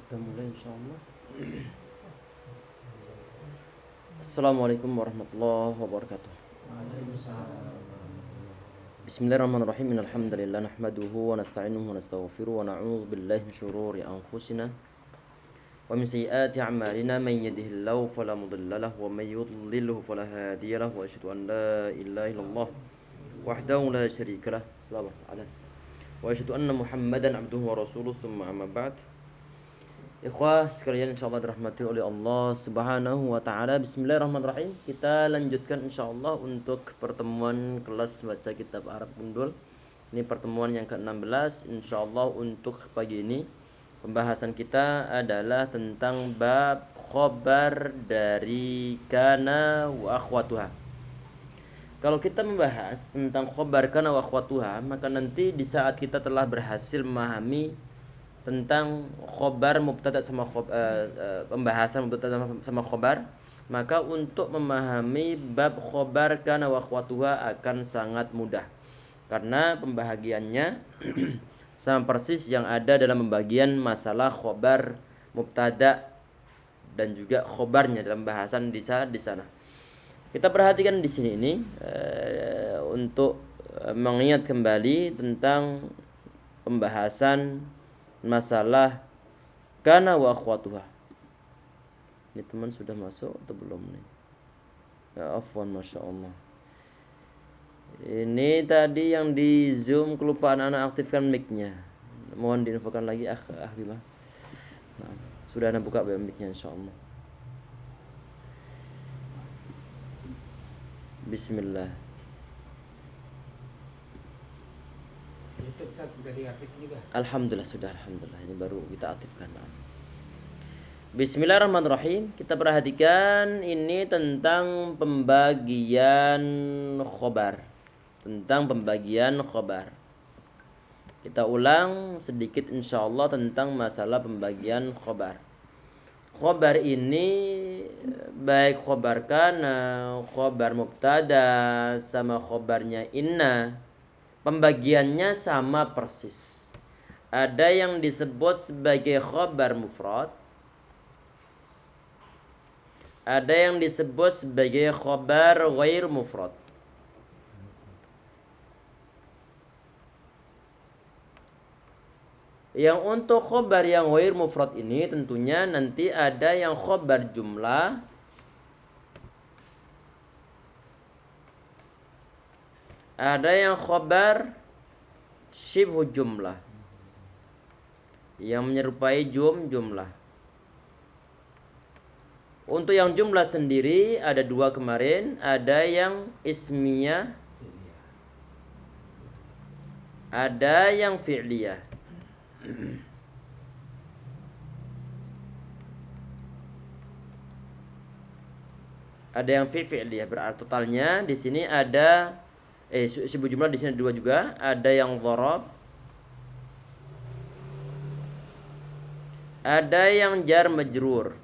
Kita mulai insyaallah. Assalamualaikum warahmatullahi wabarakatuh. Bismillahirrahmanirrahim. Innalhamdalillah nahmaduhu wa nasta'inuhu wa nastaghfiruh wa na'udzu billahi min shururi anfusina wa min sayyiati a'malina man yahdihillahu fala mudilla lahu wa may yudlilhu fala hadiya lahu wa asyhadu an la ilaha illallah wahdahu la syarika lah wa asyhadu anna Muhammadan abduhu wa rasuluh tsumma amma ba'd. Ikhwah sekalian, insyaallah dirahmati oleh Allah Subhanahu wa taala. Bismillahirrahmanirrahim. Kita lanjutkan insyaallah untuk pertemuan kelas baca kitab Arab Gundul. Ini pertemuan yang ke-16 insyaallah. Untuk pagi ini pembahasan kita adalah tentang bab khobar dari kana wa akhwatuha. Kalau kita membahas tentang khobar kana wa akhwatuha, maka nanti di saat kita telah berhasil memahami tentang khobar mubtada sama pembahasan mubtada sama khobar, maka untuk memahami bab khobar kana wa akhwatuha akan sangat mudah, karena pembahagiannya sama persis yang ada dalam pembagian masalah khobar mubtada dan juga khobarnya dalam bahasan di sana. Kita perhatikan di sini ini untuk mengingat kembali tentang pembahasan masalah kana wa akhwatuha. Ini teman sudah masuk atau belum nih? Ya afwan, masya Allah. Ini tadi yang di Zoom kelupaan anak aktifkan mic-nya. Mohon diinfokan lagi Bima. Nah, sudah anak buka mic-nya insyaallah. Bismillah. Alhamdulillah sudah, alhamdulillah. Ini baru kita aktifkan. Bismillahirrahmanirrahim. Kita perhatikan ini tentang pembagian khobar. Kita ulang sedikit insyaallah tentang masalah pembagian khobar. Khobar ini baik khobar kana, khobar mubtada sama khobarnya inna, pembagiannya sama persis. Ada yang disebut sebagai khobar mufrad, ada yang disebut sebagai khobar ghair mufrad. Yang untuk khobar yang ghair mufrad ini tentunya nanti ada yang khobar jumlah, ada yang khobar syibhu jumlah, yang menyerupai jumlah. Untuk yang jumlah sendiri ada dua kemarin, ada yang ismiyah, ada yang fi'liyah. Ada yang fi'liyah, berarti totalnya di sini ada syibhu jumlah di sini dua juga, ada yang dzaraf, ada yang jar majrur.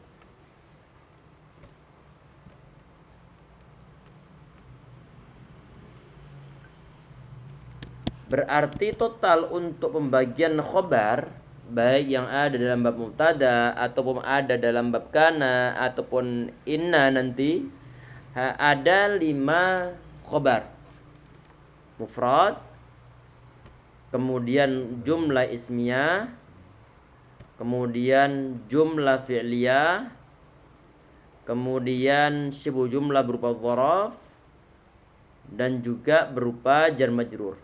Berarti total untuk pembagian khobar, baik yang ada dalam bab mubtada ataupun ada dalam bab kana ataupun inna, nanti ada 5 khobar mufrad, kemudian jumlah ismiyah, kemudian jumlah fi'liyah, kemudian syibhu jumlah berupa dzaraf, dan juga berupa jar majrur.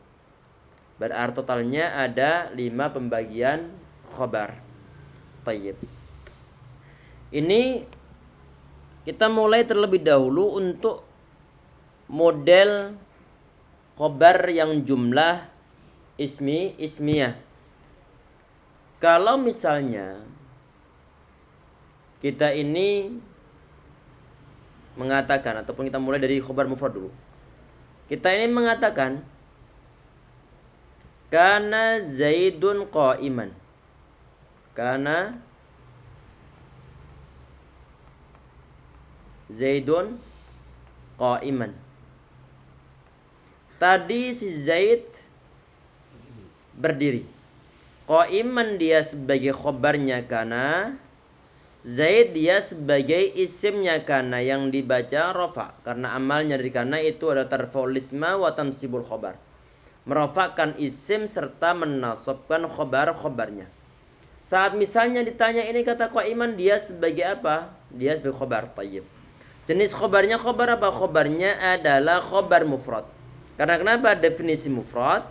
Berarti totalnya ada 5 pembagian khobar. Tayyib. Ini kita mulai terlebih dahulu untuk model khobar yang jumlah ismiyah. Kalau misalnya kita ini mengatakan, ataupun kita mulai dari khobar mufrad dulu. Kita ini mengatakan kana Zaidun qa'iman. Kana Zaidun qa'iman. Tadi si Zaid berdiri. Qa'iman dia sebagai khobarnya kana, Zaid dia sebagai isimnya kana yang dibaca rafa, karena amalnya dari kana itu adalah tarfa'ul isma wa tansibul khobar, merofakkan isim serta menasabkan khobarnya. Saat misalnya ditanya ini kata qa'iman dia sebagai apa? Dia sebagai khobar. Tayyib. Jenis khobarnya khobar apa? Khobarnya adalah khobar mufrad. Karena kenapa? Definisi mufrad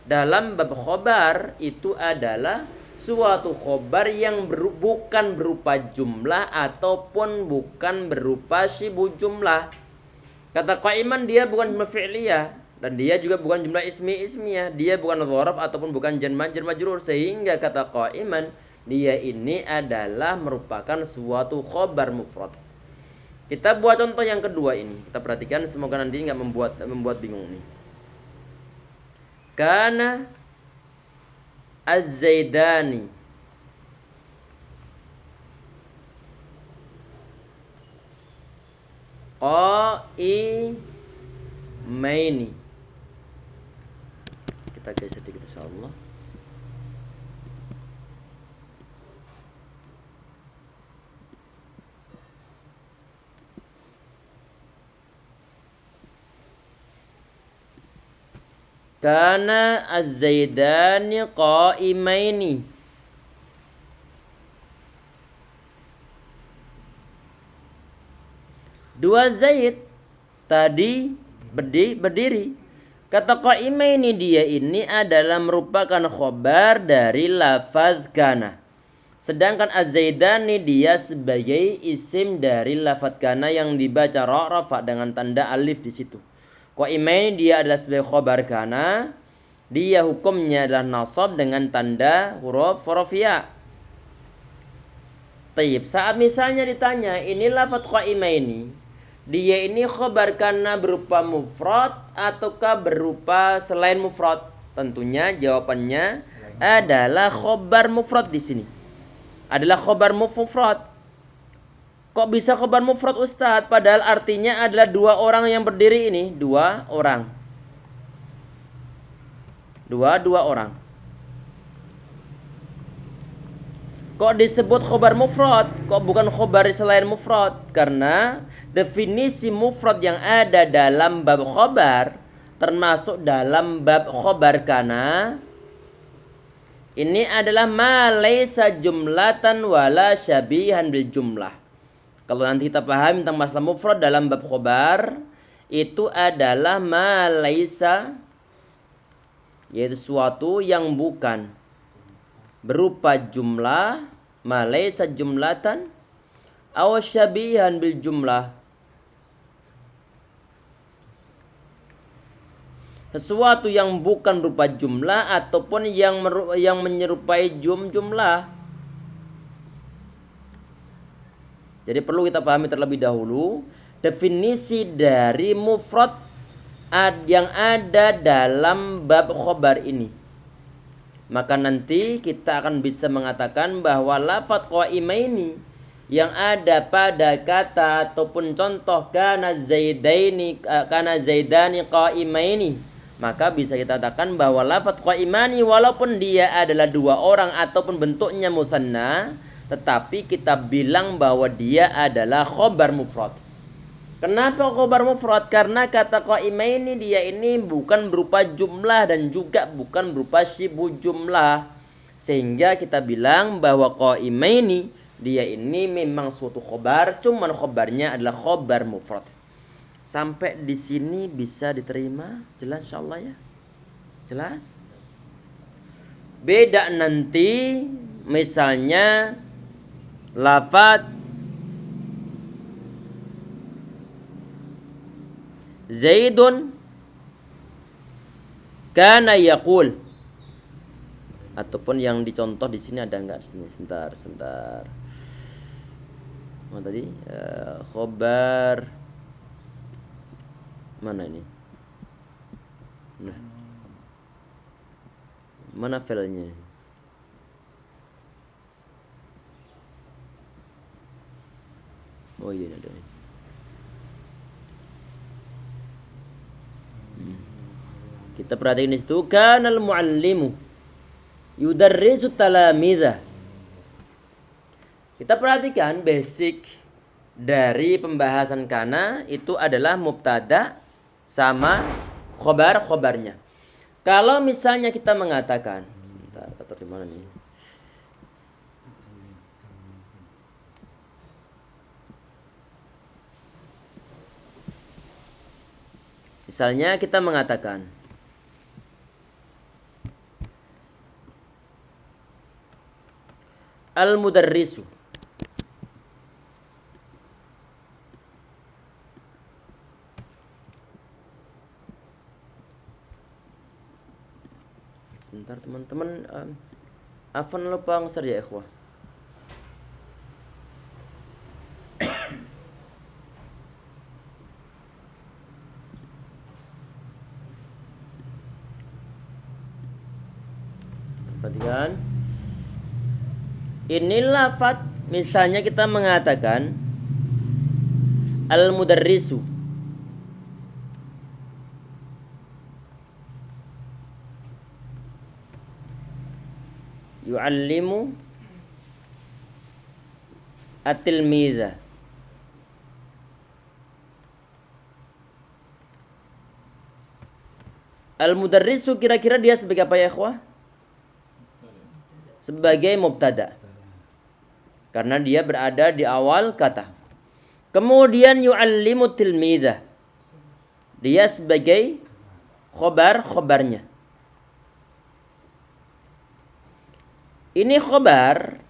dalam bab khobar itu adalah suatu khobar yang bukan berupa jumlah ataupun bukan berupa syibu jumlah. Kata qa'iman dia bukan jumlah fi'liyah dan dia juga bukan jumlah ismiyah, dia bukan dzaraf ataupun bukan jar majrur, sehingga kata qa'iman dia ini adalah merupakan suatu khobar mufrad. Kita buat contoh yang kedua ini, kita perhatikan, semoga nanti nggak membuat bingung nih. Kana az-zaidani qa'imaini. Kita geser sedikit insyaallah. Kana az-zaidani qa'imaini. Dua Zaid tadi berdiri. Kata qa'imaini dia ini adalah merupakan khobar dari lafaz kana. Sedangkan az-zaidani dia sebagai isim dari lafaz kana yang dibaca rafa dengan tanda alif di situ. Qa'imaini dia adalah sebagai khobar kana, dia hukumnya adalah nasab dengan tanda huruf rafi'a. Taib. Saat misalnya ditanya ini lafaz qa'imaini, dia ini khobar kana berupa mufrad ataukah berupa selain mufrad? Tentunya jawabannya adalah khobar mufrad di sini. Adalah khobar mufrad. Kok bisa khobar mufrad Ustadz? Padahal artinya adalah dua orang yang berdiri ini. Dua orang. Dua orang. Kok disebut khobar mufrad? Kok bukan khobar selain mufrad? Karena definisi mufrad yang ada dalam bab khobar, termasuk dalam bab khobar kana, ini adalah ma laisa jumlatan wala syabihan bil jumlah. Kalau nanti kita paham tentang masalah mufrad dalam bab khobar, itu adalah ma laisa, yaitu suatu yang bukan berupa jumlah, ma laisa jumlatan aw syabihan bil jumlah, sesuatu yang bukan berupa jumlah ataupun yang menyerupai jumlah. Jadi perlu kita pahami terlebih dahulu definisi dari mufrad yang ada dalam bab khobar ini. Maka nanti kita akan bisa mengatakan bahwa lafadz qa'imaini yang ada pada kata ataupun contoh kana zaidani qa'imaini, maka bisa kita katakan bahwa lafadz qa'imani walaupun dia adalah dua orang ataupun bentuknya musanna, tetapi kita bilang bahwa dia adalah khobar mufrad. Kenapa khobar mufrad? Karena kata qa'imaini dia ini bukan berupa jumlah dan juga bukan berupa syibu jumlah, sehingga kita bilang bahwa qa'imaini dia ini memang suatu khobar, cuman khobarnya adalah khobar mufrad. Sampai di sini bisa diterima? Jelas insyaallah ya? Jelas? Beda nanti misalnya lafaz Zaidun kana yaqul, ataupun yang dicontoh di sini ada enggak? Sini sebentar. Mana tadi? Khobar mana ini? Nah. Mana filenya? Oh iya ada. Kita perhatiin di situ kanal muallimu yudarrisu talamidha. Kita perhatikan basic dari pembahasan kana itu adalah mubtada sama khobarnya. Kalau misalnya kita mengatakan, sebentar, kata di mana nih? Misalnya kita mengatakan al-mudarrisu. Sebentar teman-teman, afan lupa ngeser ya ikhwah. Perhatikan. Ini lafaz, misalnya kita mengatakan al-mudarrisu. Yu'allimu at-tilmidha. Al-mudarrisu kira-kira dia sebagai apa ya ikhwah? Sebagai mubtada. Karena dia berada di awal kata. Kemudian yu'allimu tilmidha. Dia sebagai khobarnya. Ini khobar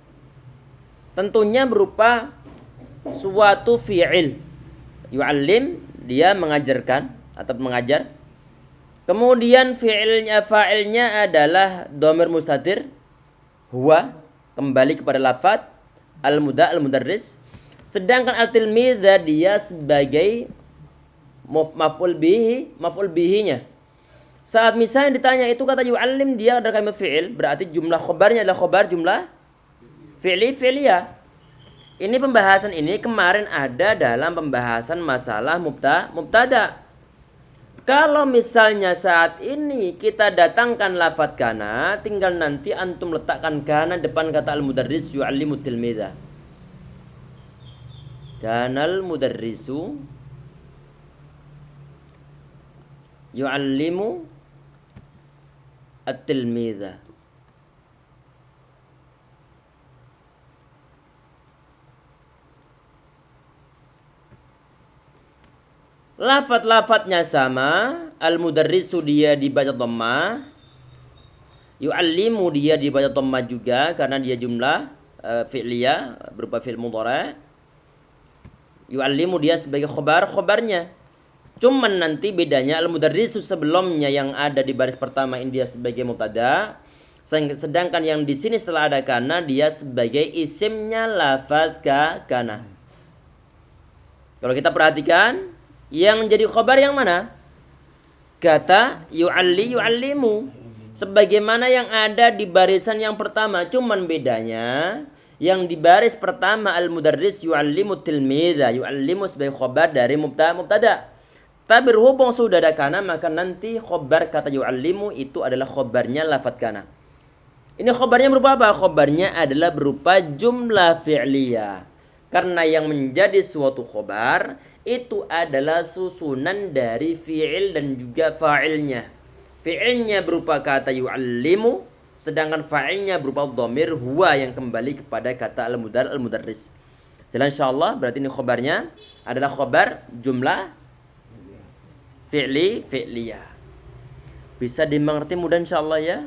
tentunya berupa suatu fi'il. Yu'allim, dia mengajarkan atau mengajar. Kemudian fa'ilnya adalah dhamir mustatir, huwa, kembali kepada lafaz al-mudarris. Sedangkan al-tilmidha dia sebagai maf'ul bihi-nya. Saat misalnya ditanya itu kata yu'allim, dia adalah kalimat fi'il, berarti jumlah khobarnya adalah khobar jumlah fi'liyah. Ini pembahasan ini kemarin ada dalam pembahasan masalah mubtada. Kalau misalnya saat ini kita datangkan lafaz kana, tinggal nanti antum letakkan kana depan kata al-mudarris yu'allimu tilmidha. Kanal mudarrisu yu'allimu at-tilmidha. Lafaz-lafaznya sama, al-mudarrisu dia dibaca dhammah, yu'allimu dia dibaca dhammah juga karena dia jumlah fi'liyah berupa fi'il mudhari'. Yu'allimu dia sebagai khobarnya. Cuman nanti bedanya al-mudarrisu sebelumnya yang ada di baris pertama ini dia sebagai mubtada, sedangkan yang di sini setelah ada kana dia sebagai isimnya lafaz kana. Kalau kita perhatikan yang menjadi khobar yang mana? Kata yu'allimu. Sebagaimana yang ada di barisan yang pertama, cuman bedanya yang di baris pertama al-mudarris yu'allimu tilmidha, yu'allimu sebagai khobar dari mubtada. Tapi berhubung sudah ada kana, maka nanti khobar kata yu'allimu itu adalah khobarnya lafaz kana. Ini khobarnya berupa apa? Khobarnya adalah berupa jumlah fi'liyah. Karena yang menjadi suatu khobar itu adalah susunan dari fi'il dan juga fa'ilnya. Fi'ilnya berupa kata yu'allimu, sedangkan fa'ilnya berupa dhamir huwa yang kembali kepada kata al-mudarris. Jadi insyaallah berarti ini khobarnya adalah khobar jumlah fi'liyah. Bisa dimengerti mudah insyaallah ya.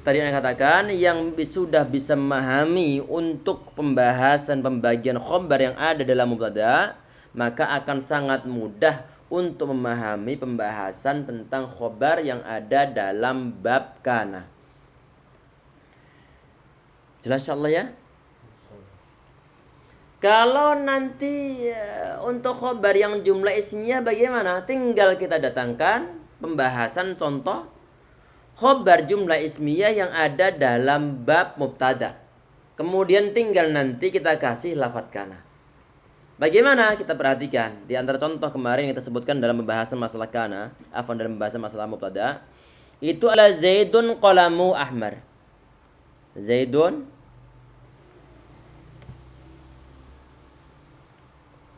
Tadi saya katakan yang sudah bisa memahami untuk pembahasan pembagian khobar yang ada dalam mubtada, maka akan sangat mudah untuk memahami pembahasan tentang khobar yang ada dalam bab kana. Jelas insyaallah ya. Kalau nanti untuk khobar yang jumlah ismiyah bagaimana? Tinggal kita datangkan pembahasan contoh khobar jumlah ismiyah yang ada dalam bab mubtada. Kemudian tinggal nanti kita kasih lafaz kana. Bagaimana? Kita perhatikan. Di antara contoh kemarin yang kita sebutkan dalam pembahasan masalah kana, dalam pembahasan masalah mubtada, itu adalah Zaidun qalamu ahmar. Zaidun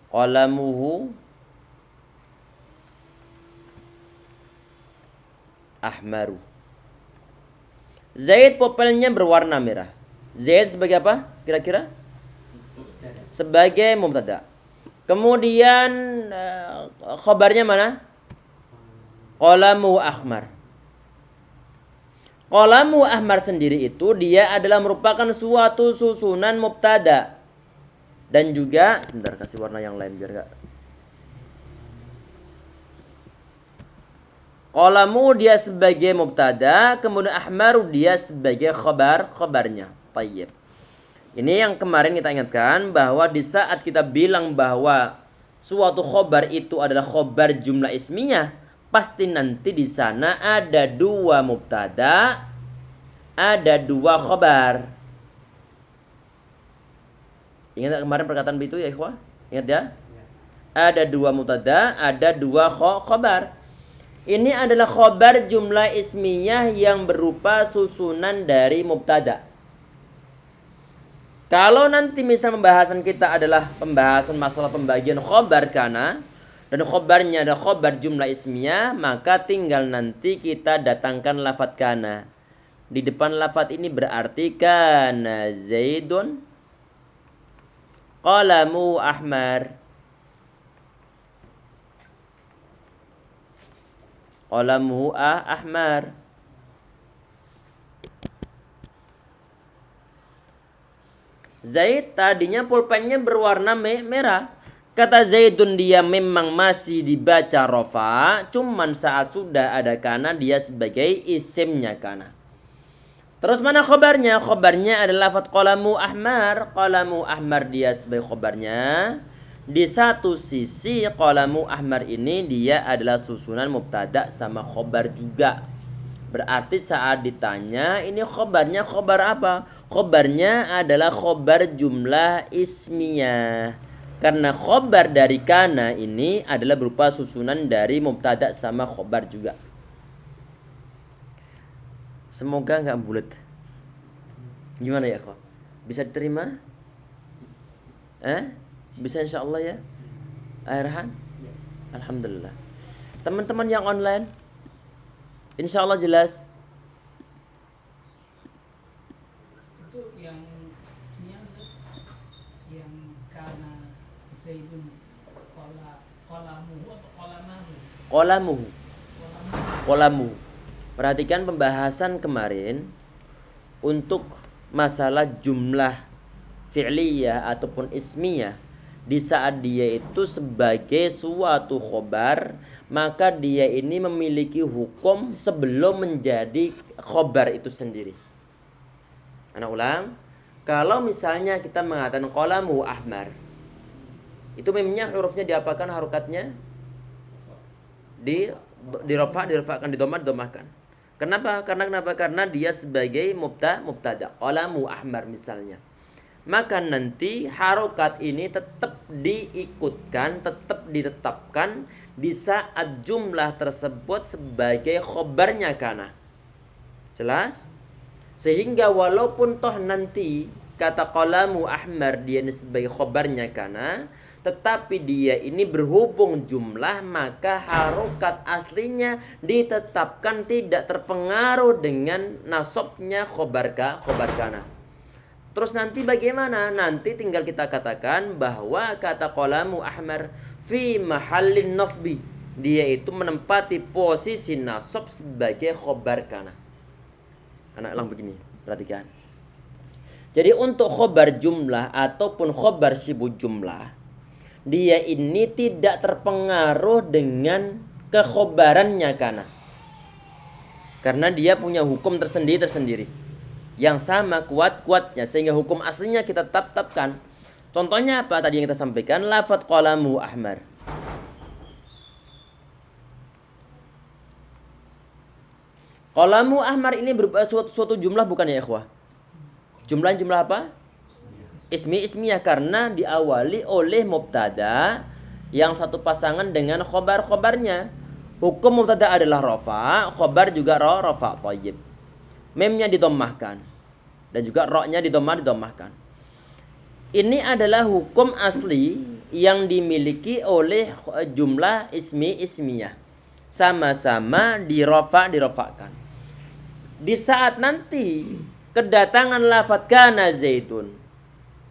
qalamuhu ahmaru. Zaid pulpennya berwarna merah. Zaid sebagai apa? Kira-kira? Sebagai mubtada. Kemudian khabarnya mana? Qalamu ahmar. Qalamu ahmar sendiri itu dia adalah merupakan suatu susunan mubtada. Dan juga sebentar kasih warna yang lain biar enggak. Qalamu dia sebagai mubtada, kemudian ahmaru dia sebagai khabarnya. Tayyib. Ini yang kemarin kita ingatkan bahwa di saat kita bilang bahwa suatu khabar itu adalah khabar jumlah ismiyah, pasti nanti di sana ada dua mubtada, ada dua khabar. Ingat kemarin perkataan itu ya ikhwah? Ingat ya? Ada dua mubtada, ada dua khabar. Ini adalah khabar jumlah ismiyah yang berupa susunan dari mubtada. Kalau nanti misal pembahasan kita adalah pembahasan masalah pembagian khabar kana dan khabarnya ada khabar jumlah ismiyah, maka tinggal nanti kita datangkan lafadz kana. Di depan lafadz ini berarti kana Zaidun qalamu ahmar. Qalamu ahmar. Zaid tadinya pulpennya berwarna merah. Kata Zaidun dia memang masih dibaca rofa, cuman saat sudah ada kana dia sebagai isimnya kana. Terus mana khobarnya? Khobarnya adalah lafadz qalamu ahmar. Qalamu ahmar dia sebagai khobarnya. Di satu sisi qalamu ahmar ini dia adalah susunan mubtada sama khobar juga. Berarti saat ditanya ini khobarnya khobar apa? Khobarnya adalah khobar jumlah ismiyah. Karena khobar dari kana ini adalah berupa susunan dari mubtada sama khobar juga. Semoga nggak bulat. Gimana ya kok? Bisa diterima? Bisa insya Allah ya? Airhan? Alhamdulillah. Teman-teman yang online, insya Allah jelas. Itu yang ismiyah yang kana Zaidun qalamuhu atau qalamahu? Qalamu. Perhatikan pembahasan kemarin untuk masalah jumlah fi'liyah ataupun ismiyah. Di saat dia itu sebagai suatu khobar, maka dia ini memiliki hukum sebelum menjadi khobar itu sendiri. Anak ulang, kalau misalnya kita mengatakan qalamu ahmar, itu memangnya hurufnya diapakan, harokatnya dirofakkan, didomahkan. Kenapa? Karena dia sebagai mubtada qalamu ahmar misalnya. Maka nanti harokat ini tetap diikutkan, tetap ditetapkan di saat jumlah tersebut sebagai khobarnya kana. Jelas? Sehingga walaupun toh nanti kata qalamu ahmar dia ini sebagai khobarnya kana, tetapi dia ini berhubung jumlah, maka harokat aslinya ditetapkan tidak terpengaruh dengan nasabnya khobar kana. Terus nanti bagaimana? Nanti tinggal kita katakan bahwa kata qalamu ahmar fi mahallin nasbi, dia itu menempati posisi nasab sebagai khobar kana. Anak ulang begini, perhatikan. Jadi untuk khobar jumlah ataupun khobar syibu jumlah, dia ini tidak terpengaruh dengan kekhobarannya kana. Karena dia punya hukum tersendiri. Yang sama kuat-kuatnya, sehingga hukum aslinya kita tetapkan. Contohnya apa tadi yang kita sampaikan? Lafadz qalamu ahmar. Qalamu ahmar ini berupa suatu jumlah bukan ya ikhwah? Jumlah apa? Ismiyah, karena diawali oleh mubtada yang satu pasangan dengan khobarnya. Hukum mubtada adalah rofa, khobar juga rofa. Tayyib. Memnya didomahkan. Dan juga roknya didomahkan. Ini adalah hukum asli yang dimiliki oleh jumlah ismiyah. Sama-sama dirofakkan. Di saat nanti kedatangan lafadz kana Zaidun,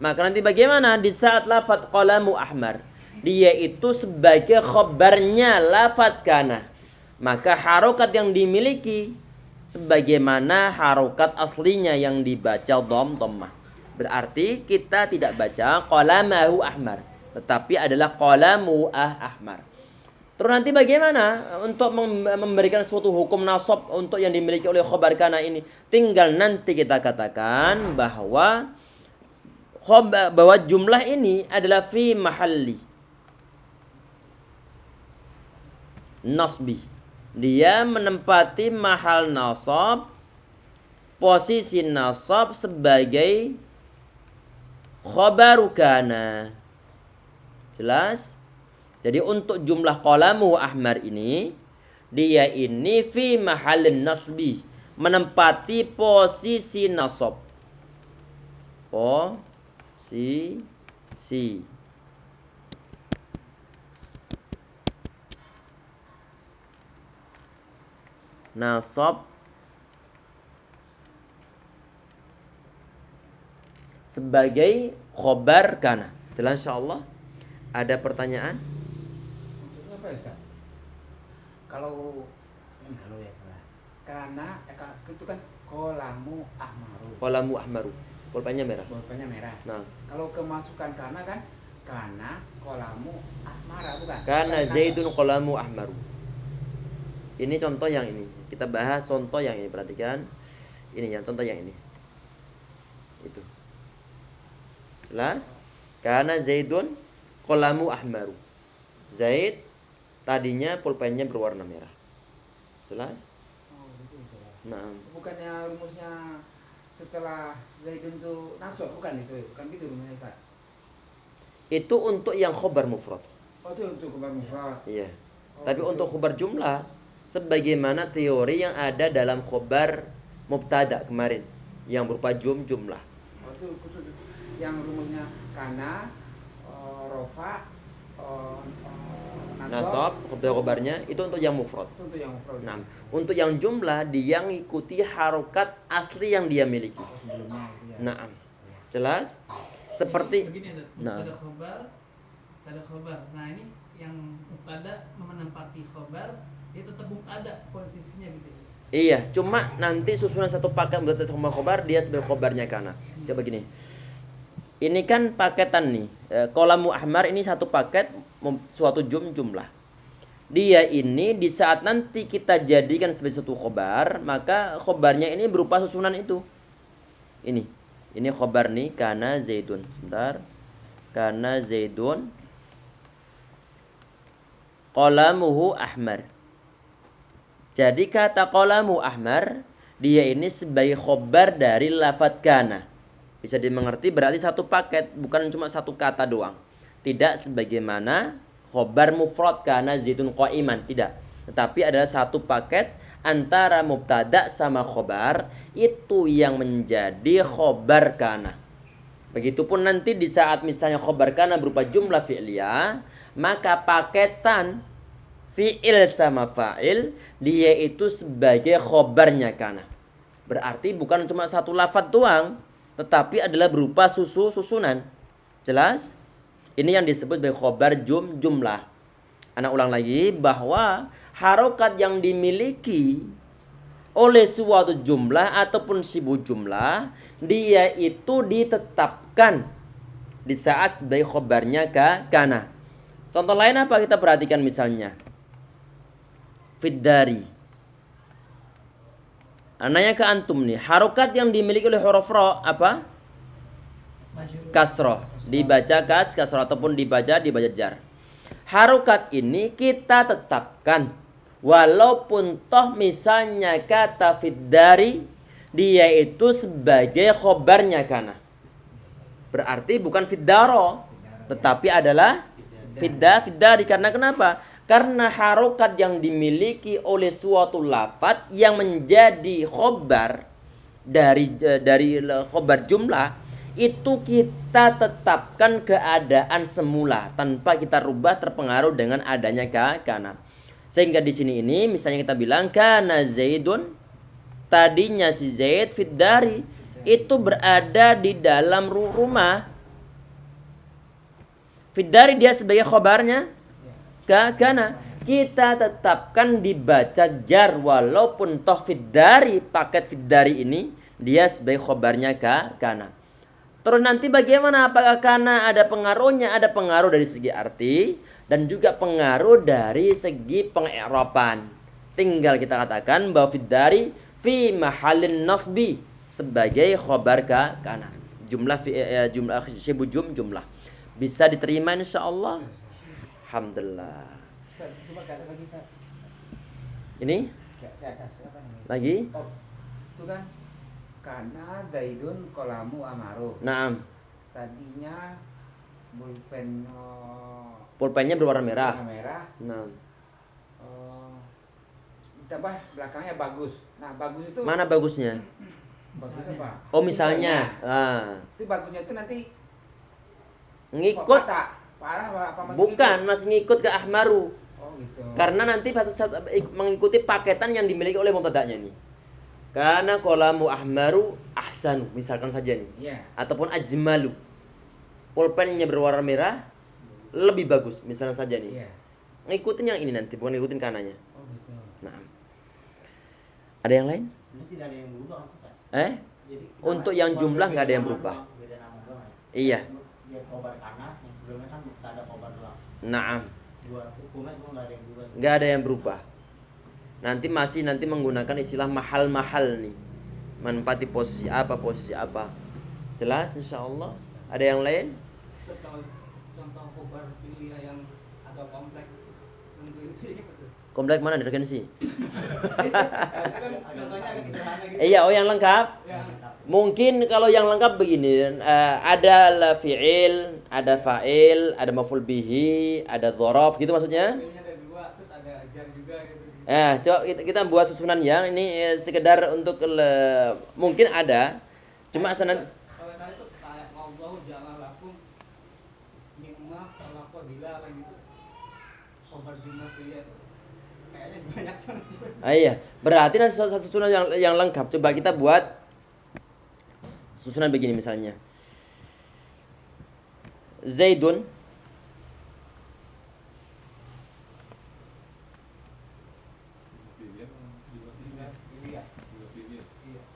maka nanti bagaimana di saat lafadz qalamu ahmar, dia itu sebagai khobarnya lafadz kana, maka harokat yang dimiliki sebagaimana harokat aslinya yang dibaca dhammah. Berarti kita tidak baca qalamahu ahmar, tetapi adalah qalamu ahmar. Terus nanti bagaimana untuk memberikan suatu hukum nasab untuk yang dimiliki oleh khobar kana ini? Tinggal nanti kita katakan bahwa jumlah ini adalah fi mahalli nasbi. Dia menempati mahal nasab, posisi nasab sebagai khobaru kana. Jelas? Jadi untuk jumlah qalamu ahmar ini, dia ini fi mahalin nasbi, menempati posisi nasab. Posisi. Nasab sebagai khobar kana. Jelas insyaallah? Ada pertanyaan? Maksudnya apa ya, Ustaz? Kalau ya salah. Karena itu kan qalamu ahmaru. Qalamu ahmaru. Pulpennya merah. Pulpennya merah. Nah, kalau kemasukan karena kan qalamu ahmara bukan? Kana Zaidun qalamu ahmaru. Ini contoh yang ini. Kita bahas contoh yang ini, perhatikan. Ini yang contoh yang ini. Itu. Jelas? Kana Zaidun qalamu ahmaru. Zaid tadinya pulpennya berwarna merah. Jelas? Oh, gitu ya. Nah, Bukannya rumusnya setelah Zaidun itu nasab, bukan itu? Bukan gitu rumusnya, Pak? itu untuk yang khobar mufrad. Oh, itu untuk khabar mufrad. Iya. Oh, Tapi gitu. untuk khobar jumlah sebagaimana teori yang ada dalam khobar mubtada kemarin yang berupa jumlah. Oh, itu khusus yang rumusnya kana rofa Nasab, khobarnya itu untuk yang mufrad. itu untuk yang mufrad. Nah, untuk yang jumlah dia mengikuti harokat asli yang dia miliki. Sebelumnya itu ya. Nah, jelas? Seperti begini, nah. ada khobar. Nah, ini yang mubtada menempati khobar, dia tetap mubtada posisinya gitu. Iya, cuma nanti susunan satu paket mubtada sama khobar dia sebagai khobarnya kana. Coba gini. Ini kan paketan nih. Qalamu ahmar ini satu paket suatu jumlah. Dia ini di saat nanti kita jadikan sebagai satu khobar, maka khobarnya ini berupa susunan itu. Ini khobar nih kana Zaidun. Sebentar. Kana Zaidun qalamuhu ahmar. Jadi kata qalamu ahmar dia ini sebagai khobar dari lafadz kana. Bisa dimengerti berarti satu paket, bukan cuma satu kata doang. Tidak sebagaimana khobar mufrad kana Zaidun qaiman, tidak. Tetapi adalah satu paket antara mubtada sama khobar, itu yang menjadi khobar kana. Begitupun nanti di saat misalnya khobar kana berupa jumlah fi'liyah, maka paketan fi'il sama fa'il dia itu sebagai khobarnya kana. Berarti bukan cuma satu lafadz doang, tetapi adalah berupa susunan. Jelas? Ini yang disebut sebagai khobar jumlah. Anak ulang lagi bahwa harokat yang dimiliki oleh suatu jumlah ataupun sibu jumlah, dia itu ditetapkan di saat sebagai khobarnya kana. Contoh lain apa kita perhatikan misalnya? Fiddari. Nanya ke antum nih, harokat yang dimiliki oleh huruf ra apa? Kasroh. Dibaca kasroh ataupun dibaca jar. Harokat ini kita tetapkan. Walaupun toh misalnya kata fiddari dia itu sebagai khobarnya kana. Berarti bukan fiddaro, tetapi adalah fiddari. Karena kenapa? Karena harokat yang dimiliki oleh suatu lafadz yang menjadi khobar dari khobar jumlah itu kita tetapkan keadaan semula tanpa kita rubah terpengaruh dengan adanya kana. Sehingga di sini ini misalnya kita bilang kana Zaidun, tadinya si Zaid fid dari itu berada di dalam rumah. Fid dari dia sebagai khobarnya kana. Kita tetapkan dibaca jar walaupun toh fid dari, paket fid dari ini dia sebagai khobarnya kana. Terus nanti bagaimana, apakah kana ada pengaruhnya? Ada pengaruh dari segi arti dan juga pengaruh dari segi peng'iraban. Tinggal kita katakan bahwa fid dari fi mahallin nasbi sebagai khobar kana. Jumlah jumlah syibujum jumlah. Bisa diterima insyaallah. Alhamdulillah. Coba ke atas lagi, Ustaz. Ini Ke atas apa namanya? lagi. Oh, itu kan karena Zaidun kolamu amaru. Naam. Tadinya pulpen Pulpennya berwarna merah. warna merah. Naam. Ditambah belakangnya bagus. Nah, bagus itu Mana bagusnya? bagus apa? Oh, misalnya. Ah. Itu bagusnya itu nanti Ngikut. Parah apa masih Bukan, ngikut? masih ngikut ke ahmaru. Oh, gitu. Karena nanti mengikuti paketan yang dimiliki oleh mubtada'nya nih. Karena kolamu ahmaru ahsanu, misalkan saja nih. Iya. Ataupun ajmalu. Pulpennya berwarna merah lebih bagus, misalnya saja nih. Iya. Ngikutin yang ini nanti, bukan ngikutin kanannya. Oh, gitu. Nah. Ada yang lain? Ini tidak ada yang berubah maksudnya. Jadi, Untuk yang jumlah nggak ada yang berubah. Beda nama doang ya. Iya. Dia khobar kanan, yang sebelumnya kan tak ada khobar doang. Naam. Dua hukumnya semua nggak ada yang berubah. Nggak ada yang berubah. Nanti menggunakan istilah mahal-mahal nih. Menempati posisi apa. Jelas insyaallah. Ada yang lain? Kalau contoh khobar fi'liyah yang agak kompleks untuk ini maksud. Komplek mana referensi? Kan contohnya agak sederhana gitu. Iya, yang lengkap. Yang Mungkin kalau yang lengkap begini, ada fi'il, ada fa'il, ada maf'ul bihi, ada dzaraf gitu maksudnya. fi'ilnya ada dua, terus ada jar juga gitu. Coba kita buat susunan yang ini sekedar untuk mungkin ada. Cuma Kalau saya itu kayak Allah ja'ala lakum mimma khalaqa dilala gitu. Khobar jumlah fi'liyah. Kayaknya banyak banget. iya, berarti nanti satu susunan yang lengkap. Coba kita buat susunan begini misalnya. Zaidun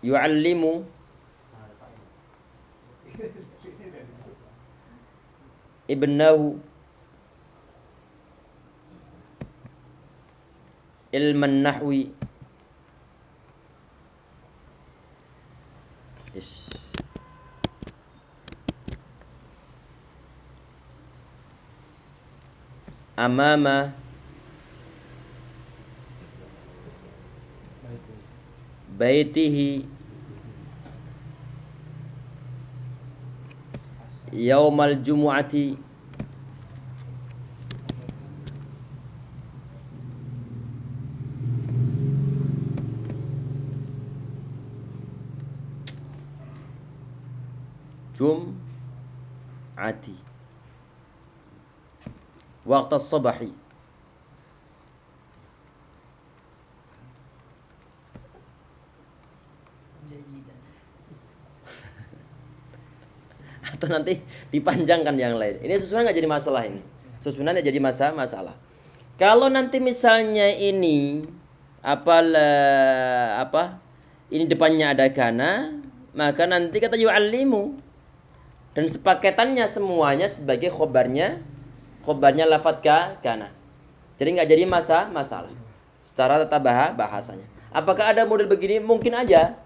yu'allimu ibnahu ilman nahwi. Yes. Amama baitihi yaumal jumu'ati jum'ati waqta sabahi. Atau nanti dipanjangkan yang lain. Ini susunan nggak jadi masalah ini. Susunannya jadi masalah. Kalau nanti misalnya ini ini depannya ada kana, maka nanti kata yu'allimu dan sepaketannya semuanya sebagai khobarnya lafadz kana. Jadi nggak jadi masalah secara tata bahasanya. Apakah ada model begini? Mungkin aja.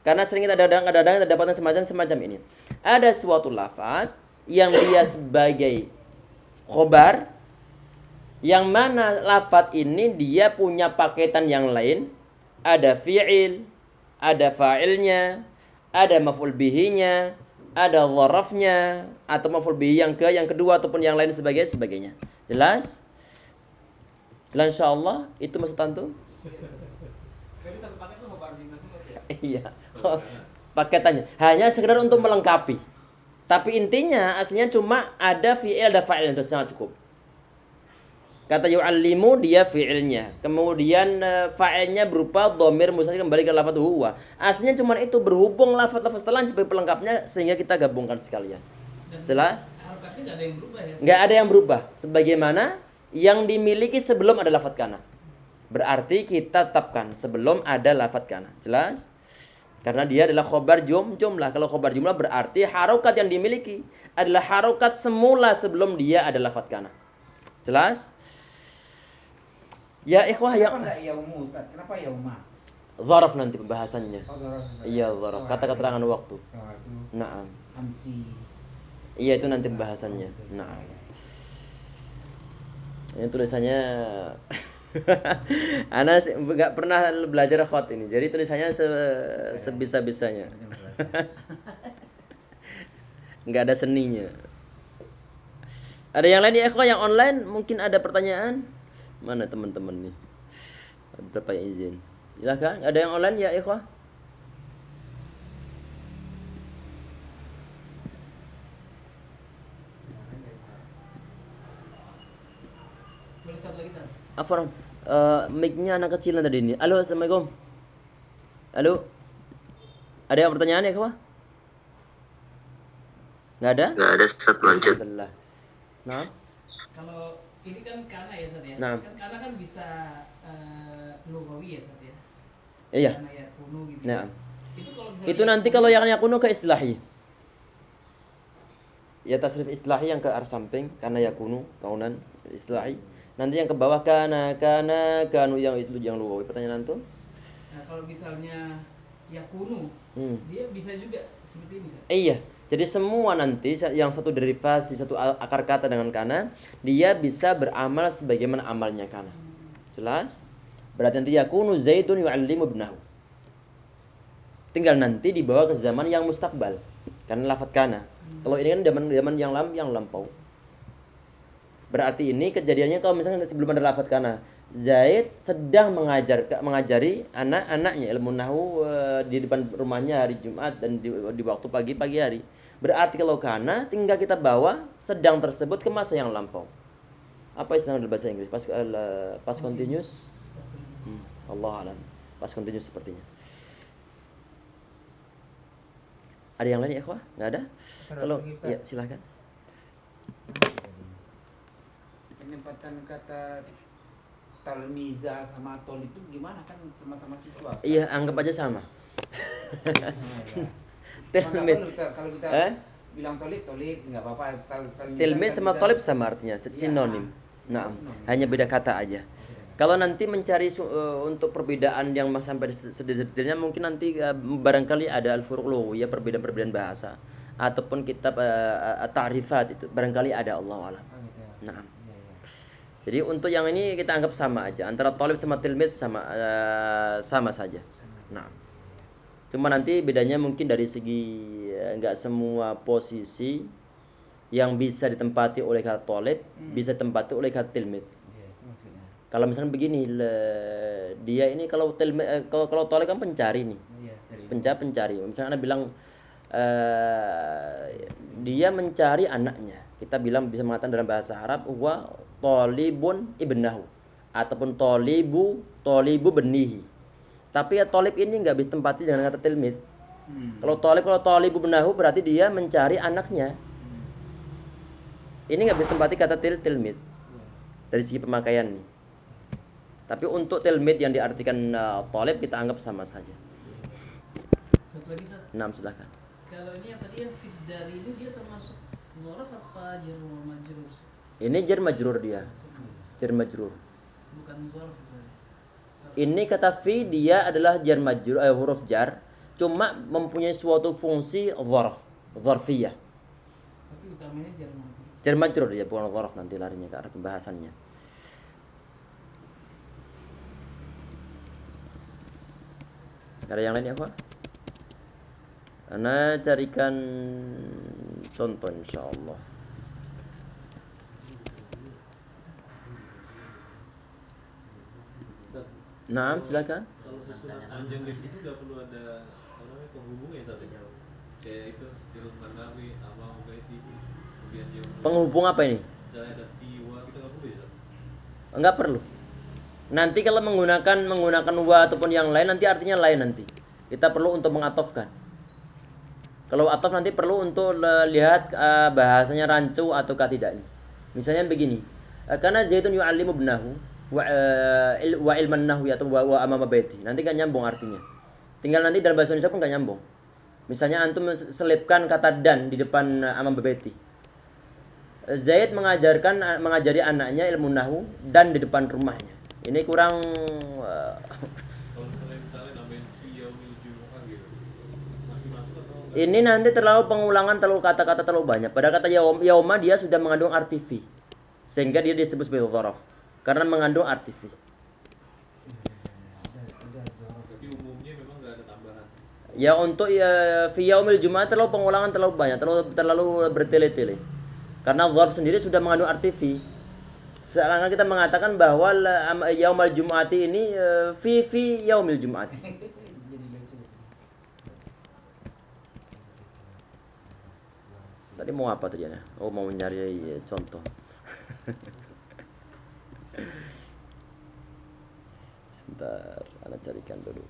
Karena sering kita kadang-kadang dapatkan semacam ini. Ada suatu lafadz yang dia sebagai khobar, yang mana lafadz ini dia punya paketan yang lain. Ada fi'il, ada fa'ilnya, ada maf'ul bihinya, ada dzarafnya, atau maf'ul bihi yang kedua ataupun yang lain sebagainya. Jelas? Jelas insyaallah itu maksud antum? Jadi satu paket tuh khobar jumlah semua ya. Iya. Paketannya hanya sekedar untuk melengkapi. Tapi intinya aslinya cuma ada fi'il ada fa'il itu sangat cukup. Kata yu'allimu dia fi'ilnya. Kemudian fa'ilnya berupa dhamir mustatir kembali ke lafaz huwa. Aslinya cuma itu berhubung lafaz-lafaz setelah sebagai pelengkapnya sehingga kita gabungkan sekalian. Jelas? Harokatnya nggak ada yang berubah ya? Nggak ada yang berubah. Sebagaimana yang dimiliki sebelum ada lafaz kana. Berarti kita tetapkan sebelum ada lafaz kana. Jelas? Karena dia adalah khobar jumlah. Kalau khobar jumlah berarti harokat yang dimiliki adalah harokat semula sebelum dia ada lafaz kana. Jelas? Ya ikhwah ya. Kenapa nggak yaumu Ustaz? Kenapa yauma? Zaraf nanti pembahasannya. Oh, zaraf. Iya zaraf. Kata keterangan waktu. Oh, itu Naam. amsi. Iya itu nanti pembahasannya. Naam. Ini tulisannya Ana nggak pernah belajar khot ini. Jadi tulisannya sebisa-bisanya. Nggak ada seninya. Ada yang lain ya ikhwah yang online mungkin ada pertanyaan? Mana teman-teman nih? Ada berapa yang izin? Silakan. Ada yang online ya ikhwah? Boleh satu lagi kan? Afwan, mic-nya anak kecil tadi ini. Halo, assalamualaikum. Halo. Ada yang pertanyaan ya ikhwah? Nggak ada? Nggak ada, Ustaz, lanjut. Alhamdulillah. Nah, Kalau ini kan kana ya Sat ya? Nah. Kan kana kan bisa lugawi ya Sat ya? iya. Kana ya kuno gitu. Nah, Itu kalau misalnya itu nanti kalau yang yakunu ke istilahi. Ya tasrif istilahi yang ke arah samping karena yakunu kaunan istilahi. Nanti yang ke bawah kana kanu yang lugawi. Pertanyaan antum? Nah, kalau misalnya ya kuno, dia bisa juga seperti ini Sat. Iya. Jadi semua nanti yang satu derivasi, satu akar kata dengan kana, dia bisa beramal sebagaimana amalnya kana. Jelas? Berarti nanti yakunu Zaidun yu'allimu ibnahu. Tinggal nanti dibawa ke zaman yang mustakbal. Karena lafaz kana. Kalau ini kan zaman yang lampau. Berarti ini kejadiannya kalau misalnya sebelum ada lafaz kana, Zaid sedang mengajari anak-anaknya ilmu nahwu di depan rumahnya hari Jumat dan di waktu pagi hari. Berarti kalau kana tinggal kita bawa sedang tersebut ke masa yang lampau. Apa istilah dalam bahasa Inggris? Past continuous. Allah alam. Past continuous sepertinya. Ada yang lain ya, ikhwah? Enggak ada? Kalau ya silakan. Penempatan kata talmiza sama tolib itu gimana, kan sama-sama siswa? Iya, anggap aja sama. Tilmid. Tilmid. Kalau kita bilang tolib nggak apa-apa. Tilmid sama tolib sama artinya, sinonim. Nah, hanya beda kata aja. Kalau nanti mencari untuk perbedaan yang sampai sedetailnya mungkin nanti barangkali ada al-furuq lughawiyah, perbedaan-perbedaan bahasa ataupun kitab ta'rifat itu barangkali ada, Allah alam. Nah. Jadi untuk yang ini kita anggap sama aja, antara tolib sama tilmid sama saja. Nah. Cuma nanti bedanya mungkin dari segi enggak semua posisi yang bisa ditempati oleh kata tolib bisa ditempati oleh kata tilmid. Kalau misalnya begini, dia ini kalau tolib kan pencari nih, pencari. Misalnya Anda bilang dia mencari anaknya, kita bilang bisa mengatakan dalam bahasa Arab huwa tolibun ibnahu ataupun tolibu benihi. Tapi ya tolib ini nggak bisa ditempati dengan kata tilmid. Kalau tolibu benahu berarti dia mencari anaknya. Ini nggak bisa ditempati kata tilmid dari segi pemakaian nih. Tapi untuk tilmid yang diartikan tolib kita anggap sama saja. Satu lagi Sat. Nah, silakan. Kalau ini yang tadi yang fit dari ini dia termasuk dzaraf apa jar majrur? Ini jar majrur dia. Jar majrur. Bukan dzaraf misalnya. Ini kata fi dia adalah jar majrur, huruf jar, cuma mempunyai suatu fungsi dzarfiyah. Tapi utamanya jar majrur. Jar majrur dia, bukan dzaraf, nanti larinya ke arah pembahasannya. Ada yang lain ya, Pak? Ana carikan contoh insyaallah. Nah, silakan. kalau susunan panjang gitu itu nggak perlu ada apa namanya penghubungnya saja kayak itu Firun Manawi sama Ubaidi kemudian yang Penghubung apa ini? misalnya ada tiwa kita nggak perlu ya. Enggak perlu. Nanti kalau menggunakan wa ataupun yang lain nanti artinya lain nanti. Kita perlu untuk mengatofkan. Kalau atof nanti perlu untuk lihat bahasanya rancu ataukah tidaknya. Misalnya begini. Karena Zaidun yu'allimu ibnahu wa ilman nahwi atau wa amama baiti. Nanti kan nyambung artinya. Tinggal nanti dalam bahasa Indonesia pun enggak nyambung. Misalnya antum selipkan kata dan di depan amama baiti. Zaid mengajari anaknya ilmu nahwu dan di depan rumahnya. Ini kurang Kalau misalnya nambahin Yaumil Jumu'ah gitu masih masuk atau enggak? ini nanti terlalu pengulangan terlalu kata-kata terlalu banyak. Pada kata yauma dia sudah mengandung arti fi. Sehingga dia disebut sebagai dzaraf karena mengandung arti fi. Jadi umumnya memang nggak ada tambahan. Ya untuk fi yaumil jumat terlalu pengulangan terlalu banyak, terlalu bertele-tele. Karena dzaraf sendiri sudah mengandung arti fi. Sekarang kita mengatakan bahwa yaumul jum'ati ini fi yaumil jum'ati. Tadi mau apa tadi ya? Oh, mau mencari contoh. Sebentar, ana carikan dulu.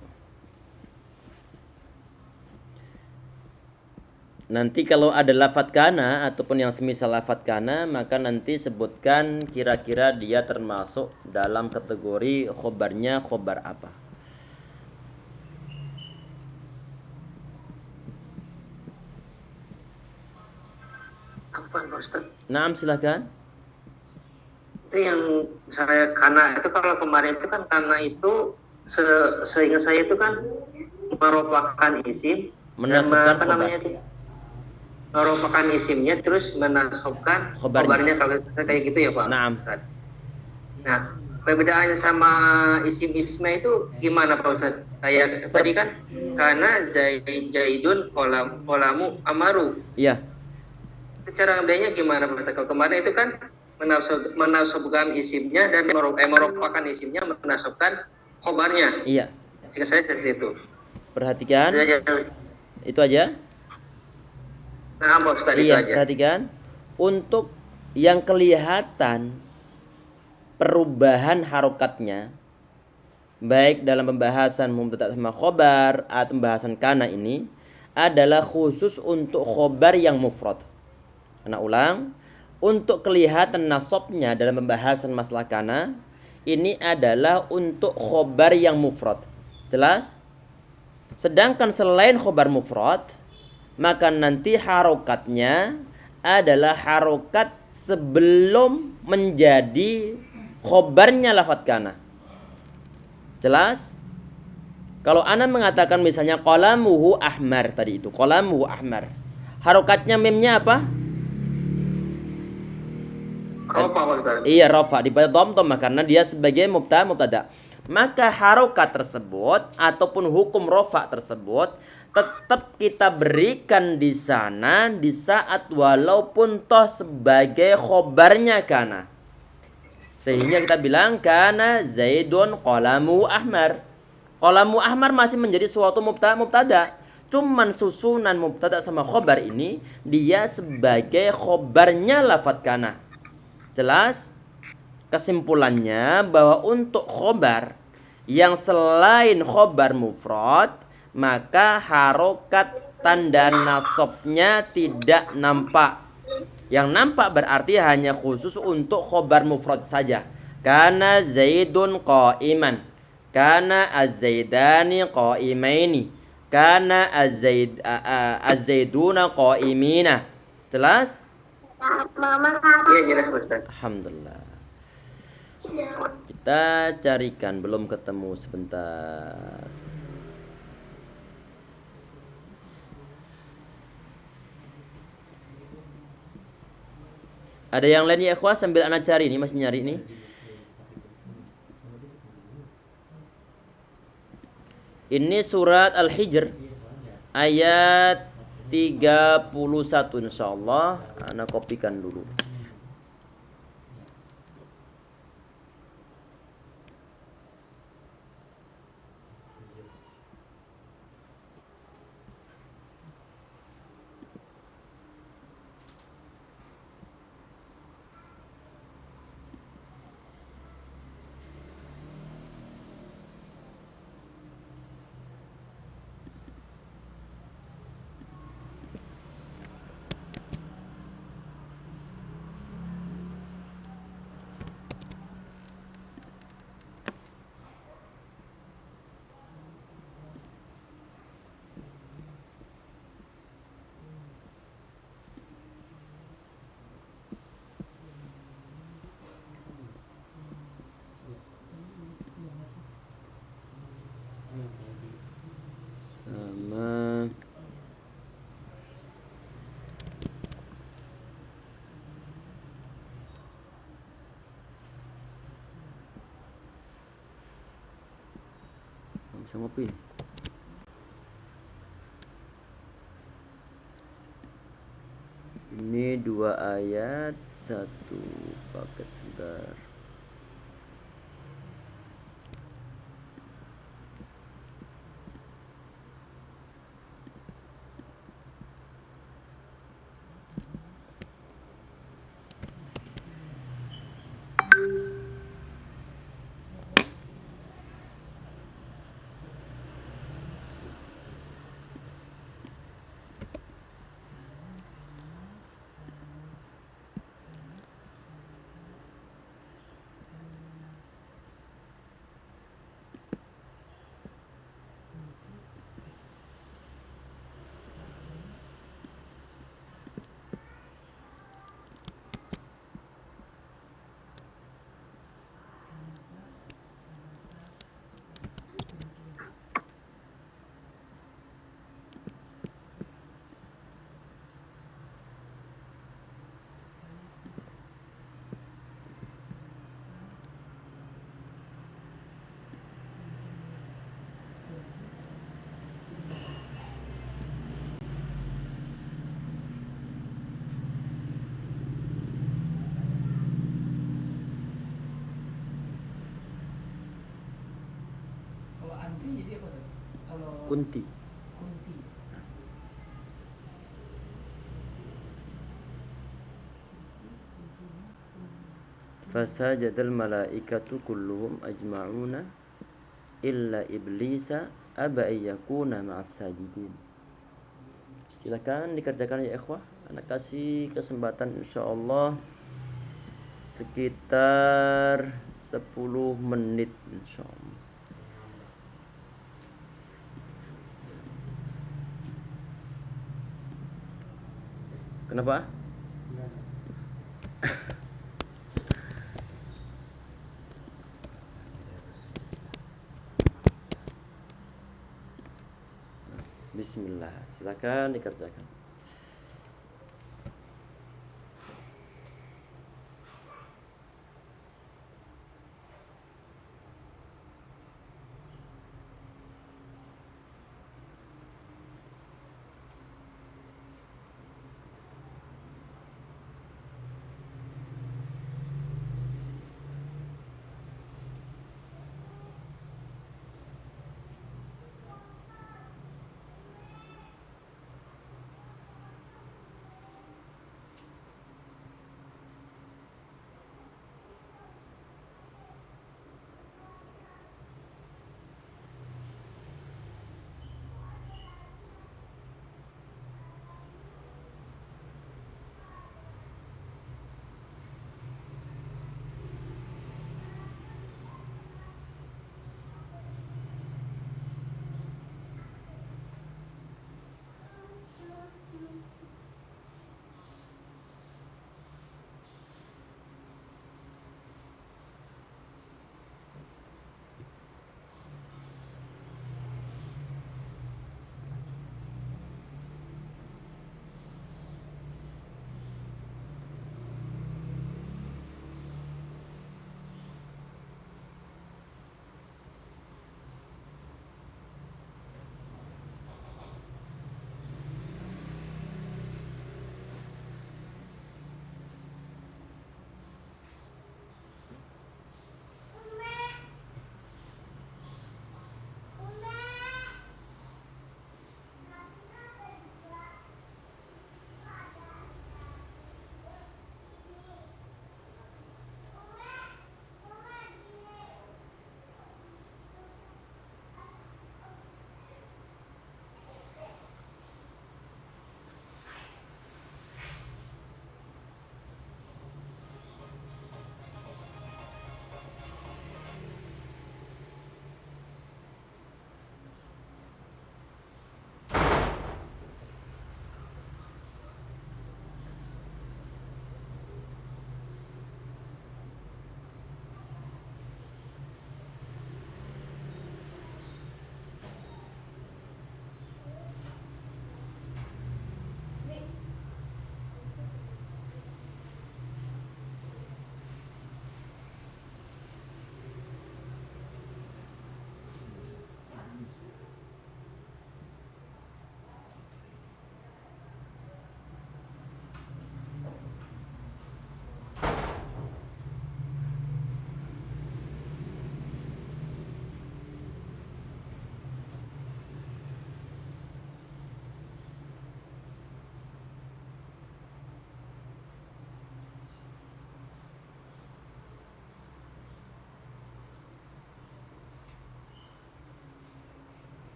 Nanti kalau ada lafadz kana ataupun yang semisal lafadz kana, maka nanti sebutkan kira-kira dia termasuk dalam kategori khobarnya khobar apa. Apa Ustaz? Naam, silakan. Itu yang saya karena itu kalau kemarin itu kan karena itu seingat saya itu kan merupakan isim dan Menasabkan apa khobar. namanya itu merupakan isimnya terus menasabkan Khobarnya. khobarnya kalau saya kayak gitu ya Pak. Naam. Ustaz. Nah, perbedaannya sama isim isma itu gimana Pak Ustaz? Kayak tadi kan karena Zaidun kolamu amaru. Iya. Cara ngambilnya gimana Pak Ustaz? Kalau kemarin itu kan menasabkan isimnya dan merupakan isimnya menasabkan khobarnya. Iya. Sehingga saya seperti itu. Perhatikan. Itu aja. Nah, Pak Ustaz, itu Iya, aja. perhatikan. Untuk yang kelihatan perubahan harokatnya, baik dalam pembahasan mubtada sama khobar atau pembahasan kana ini adalah khusus untuk khobar yang mufrad. Karena ulang, untuk kelihatan nasabnya dalam pembahasan masalah kana ini adalah untuk khobar yang mufrad. Jelas? Sedangkan selain khobar mufrad, maka nanti harokatnya adalah harokat sebelum menjadi khobarnya lafadz kana. Jelas? Kalau ana mengatakan misalnya qalamuhu ahmar tadi itu, qalamuhu ahmar. Harokatnya mimnya apa? Apa Pak Ustaz? Iya, rafa di pada dhamma karena dia sebagai mubtada. Maka harokat tersebut ataupun hukum rafa tersebut tetap kita berikan di sana di saat walaupun toh sebagai khobarnya kana. Sehingga kita bilang kana Zaidun qalamu ahmar. Qalamu ahmar masih menjadi suatu mubtada. Cuman susunan mubtada sama khobar ini dia sebagai khobarnya lafadz kana. Jelas? Kesimpulannya bahwa untuk khobar yang selain khobar mufrad, maka harokat tanda nasabnya tidak nampak. Yang nampak berarti hanya khusus untuk khobar mufrad saja. Kana Zaidun qa'iman, kana az-Zaidani qa'imaini, kana az-Zaiduna qa'imina. Jelas? Iya, jelas Pak Ustaz. Alhamdulillah. Kita carikan, belum ketemu, sebentar. Ada yang lain ya ikhwah sambil anak cari ini, masih nyari ini. Ini surat Al-Hijr ayat 31 insyaallah. Anak kopikan dulu. sama bisa ngopi. Ini 2 ayat, 1 paket sebentar. Kalau anti jadi apa sih? Kalau Kunti. kunti. Fasajadal malaikatu kulluhum ajma'una illa iblisa aba ayyakuna ma'as sajidin. Silakan dikerjakan ya ikhwah. Anak kasih kesempatan insyaallah sekitar 10 menit insyaallah. Kenapa? Bismillah, silakan dikerjakan.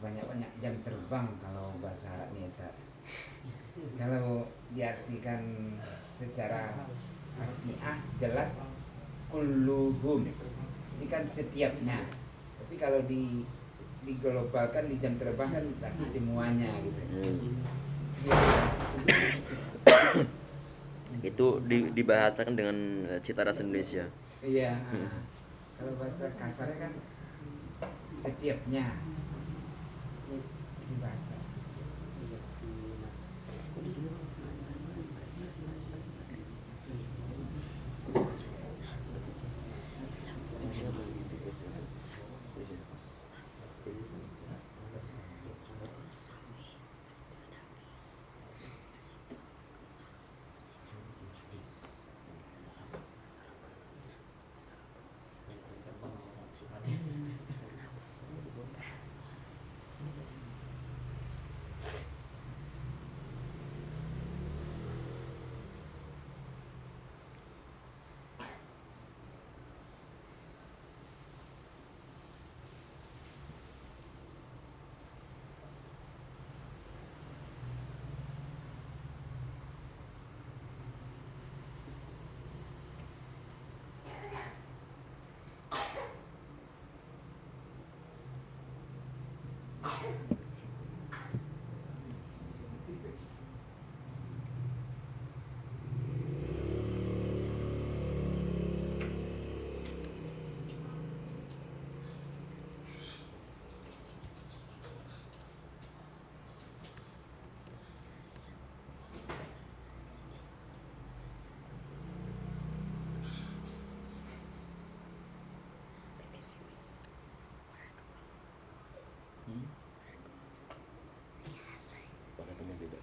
banyak-banyak jam terbang kalau bahasa Arabnya Ustaz. Kalau diartikan secara harfiah jelas kulluhum. Ini kan setiapnya. Tapi kalau diglobalkan di jam terbang kan berarti semuanya gitu. Itu dibahasakan dengan cita rasa Indonesia. Iya. Kalau bahasa kasarnya kan setiapnya. Ini bahasa. Pakaiannya beda.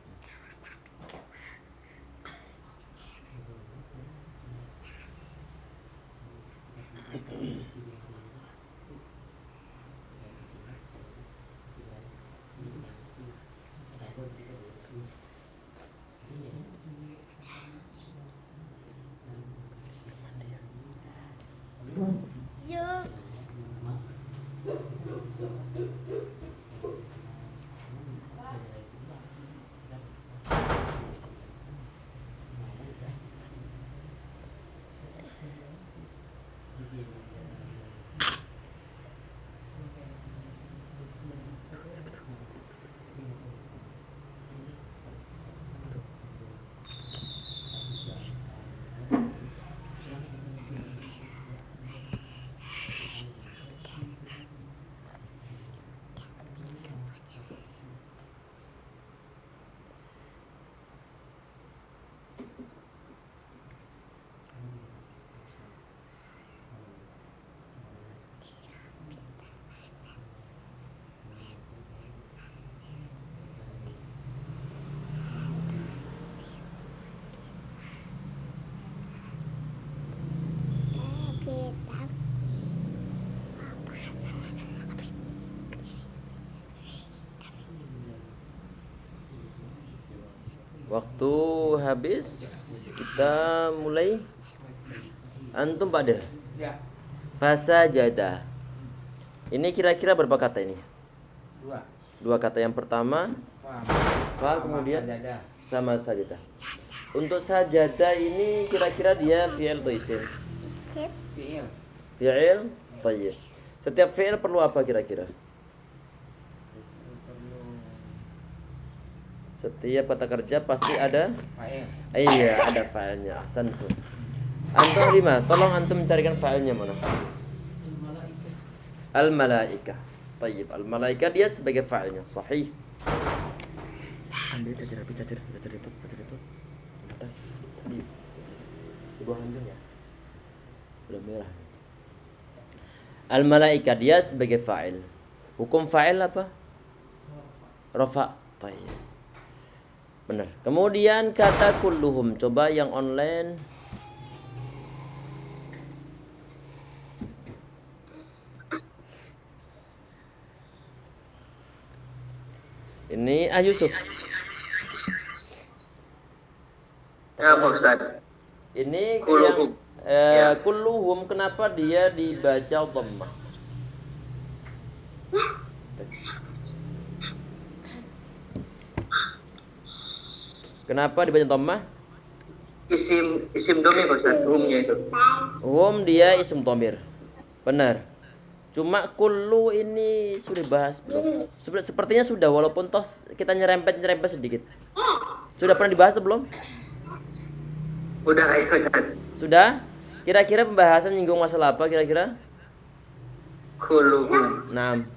Waktu habis, kita mulai. Antum pada Ya, fasajada. Ini kira-kira berapa kata ini? dua. Dua kata. Yang pertama fa, kemudian Dada. sama sajada. Untuk sajada ini kira-kira dia fi'il atau isim? Fi'il. Fi'il. Tayyib. Setiap fi'il perlu apa kira-kira? Setiap kata kerja pasti ada Fa'il. iya, ada fa'ilnya. Ahsantum. Antum lima, tolong antum mencarikan fa'ilnya mana? Al-malaika. Tayyib, al-malaika dia sebagai fa'ilnya. Sahih. Ambil cacar itu. Atas. Di bawah handuk ya. Udah merah. Al-malaika dia sebagai fa'il. Hukum fa'il apa? Rafa. Tayyib. Benar. Kemudian kata kulluhum, coba yang online. Ini Yusuf. Ya Pak Ustaz. Ini Kulluhum. yang kulluhum, kenapa dia dibaca dhammah? Kenapa dibaca dhammah? Isim domir Pak Ustaz, humnya itu. Hum dia isim dhamir. Benar. Cuma kullu ini sudah bahas belum? Sepertinya sudah, walaupun toh kita nyerempet sedikit. Sudah pernah dibahas atau belum? Udah kayak Ustaz. Sudah? Kira-kira pembahasan nyinggung masalah apa kira-kira? Kulluhum. Nah,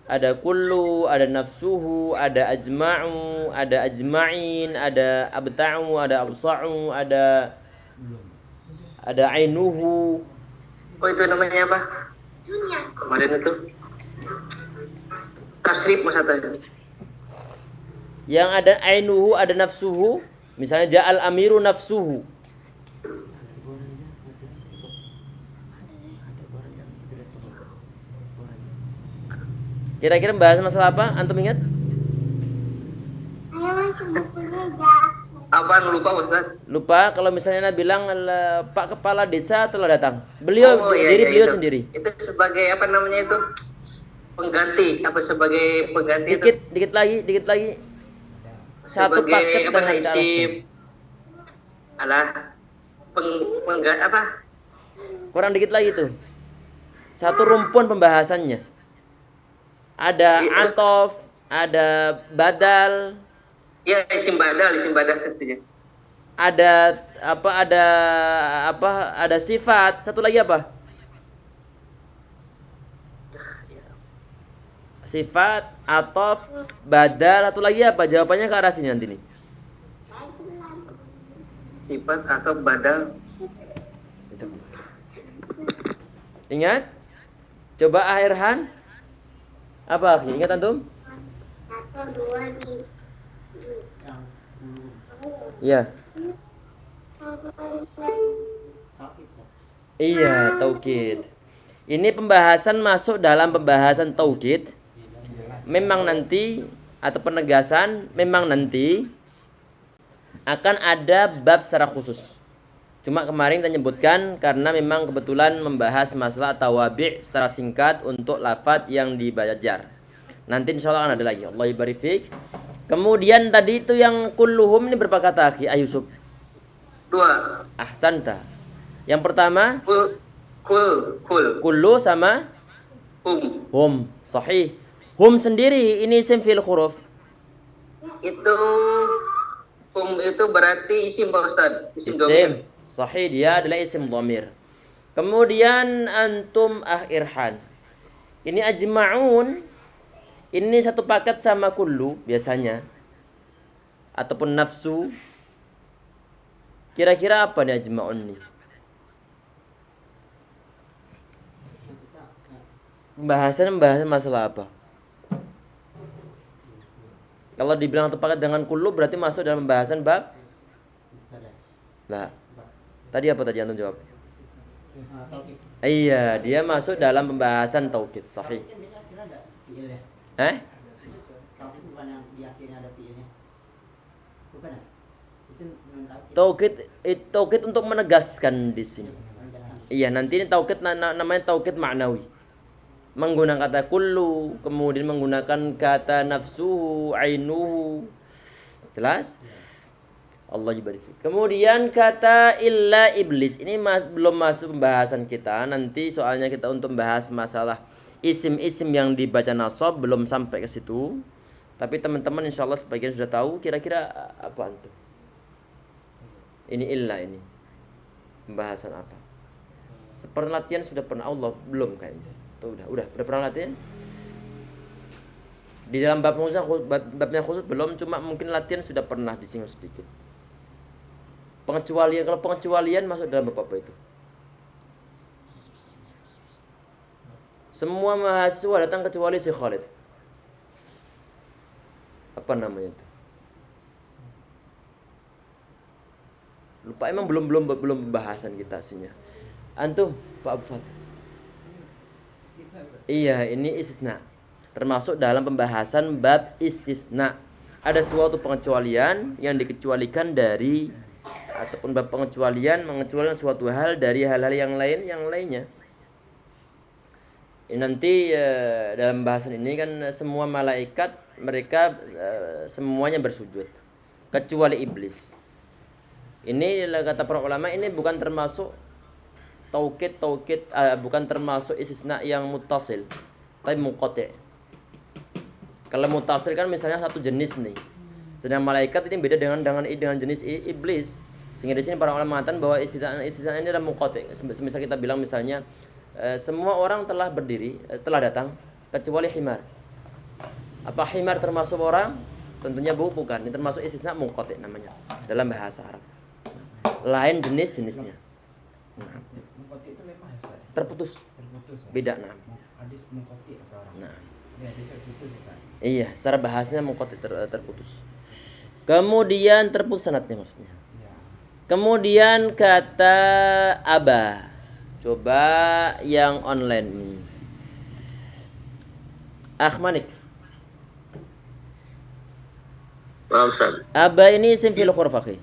ada kullu, ada nafsuhu, ada ajma'u, ada ajma'in, ada abta'u, ada absa'u, ada ainuhu. Oh itu namanya apa? Kemarin itu tasrif Mas Hatta. Yang ada ainuhu, ada nafsuhu. Misalnya ja'al amiru nafsuhu. Kira-kira bahas masalah apa? Antum ingat? Apaan lupa Ustaz? Lupa. Kalau misalnya Anda bilang Pak Kepala Desa telah datang. Beliau diri beliau itu. sendiri. Itu sebagai apa namanya itu? Pengganti apa sebagai pengganti Dikit lagi. Satu sebagai paket apa dengan isim pengganti apa? Kurang dikit lagi tuh. Satu rumpun pembahasannya. Ada atof, ada badal. Ya, isim badal tentunya. Ada ada sifat. Satu lagi apa? Sifat, atof, badal. Satu lagi apa? Jawabannya ke arah sini nanti nih. Sifat atau badal. Ingat? Coba Akhirhan. Apa? Ingat antum? Iya. Iya, taukid. Ini pembahasan masuk dalam pembahasan taukid. Memang nanti atau penegasan memang nanti akan ada bab secara khusus. Cuma kemarin kita nyebutkan karena memang kebetulan membahas masalah tawabi' secara singkat untuk lafadz yang dibajar. Nanti insya Allah akan ada lagi. Allah barik fiik. Kemudian tadi itu yang kulluhum ini berapa kata akhi Yusuf? 2. Ahsanta. Yang pertama Kul. kullu sama hum. Sahih. Hum sendiri ini isim fil huruf. Itu itu berarti isim Pak Ustaz. Isim dhamir. Sahih, dia adalah isim dhamir. Kemudian antum Irhan. Ini ajma'un. Ini satu paket sama kullu biasanya. Ataupun nafsu. Kira-kira apa nih ajma'un nih? Pembahasan masalah apa? Kalau dibilang satu paket dengan kullu berarti masuk dalam pembahasan bab? Lah. Tadi apa tadi antum jawab? Iya, dia masuk dalam pembahasan taukid. Sahih. Taukid bukan yang di akhirnya ada fiilnya. Bukan ya? Itu Taukid untuk menegaskan di sini. Iya, nanti ini taukid namanya taukid ma'nawi. Menggunakan kata kullu, kemudian menggunakan kata nafsuhu, ainuhu. Jelas? Allah yubarik. Kemudian kata illa iblis. Ini belum masuk pembahasan kita. Nanti soalnya kita untuk membahas masalah isim-isim yang dibaca nasab belum sampai ke situ. Tapi teman-teman insyaallah sebagian sudah tahu kira-kira apa antum. Ini illa ini. Pembahasan apa? Seperti latihan sudah pernah Allah belum kayaknya. Tuh udah pernah latihan? Di dalam babnya khusus belum, cuma mungkin latihan sudah pernah disinggung sedikit. Pengecualian, kalau pengecualian masuk dalam bab apa itu? Semua mahasiswa datang kecuali si Khalid. Apa namanya itu? Lupa, emang belum pembahasan kita aslinya. Antum, Pak Abu Fatih. Iya, ini istisna. Termasuk dalam pembahasan bab istisna. Ada suatu pengecualian yang dikecualikan dari ataupun bab mengecualikan suatu hal dari hal-hal yang lainnya. Nanti dalam bahasan ini kan semua malaikat mereka semuanya bersujud. kecuali iblis. Ini kata para ulama, ini bukan termasuk taukid, bukan termasuk istisna yang muttasil, tapi munqati'. Kalau muttasil kan misalnya satu jenis nih. Sedangkan malaikat ini beda dengan jenis iblis. Sehingga di sini para ulama mengatakan bahwa istisna ini adalah munqati'. Semisal kita bilang misalnya semua orang telah berdiri, telah datang kecuali himar. Apa himar termasuk orang? Tentunya bukan. Ini termasuk istisna munqati' namanya dalam bahasa Arab. Lain jenisnya. Nah, Mukoti itu lemah ya Ustaz? terputus. Terputus ya? Beda, nah. Hadis mukoti atau orang? Nah, Ini hadis terputus Ustaz. iya, secara bahasanya munqati terputus. Kemudian terputus sanadnya maksudnya. Ya. Kemudian kata aba. Coba yang online nih. Akhmanik. Paham Ustaz. Aba ini isim fi'il huruf akhi.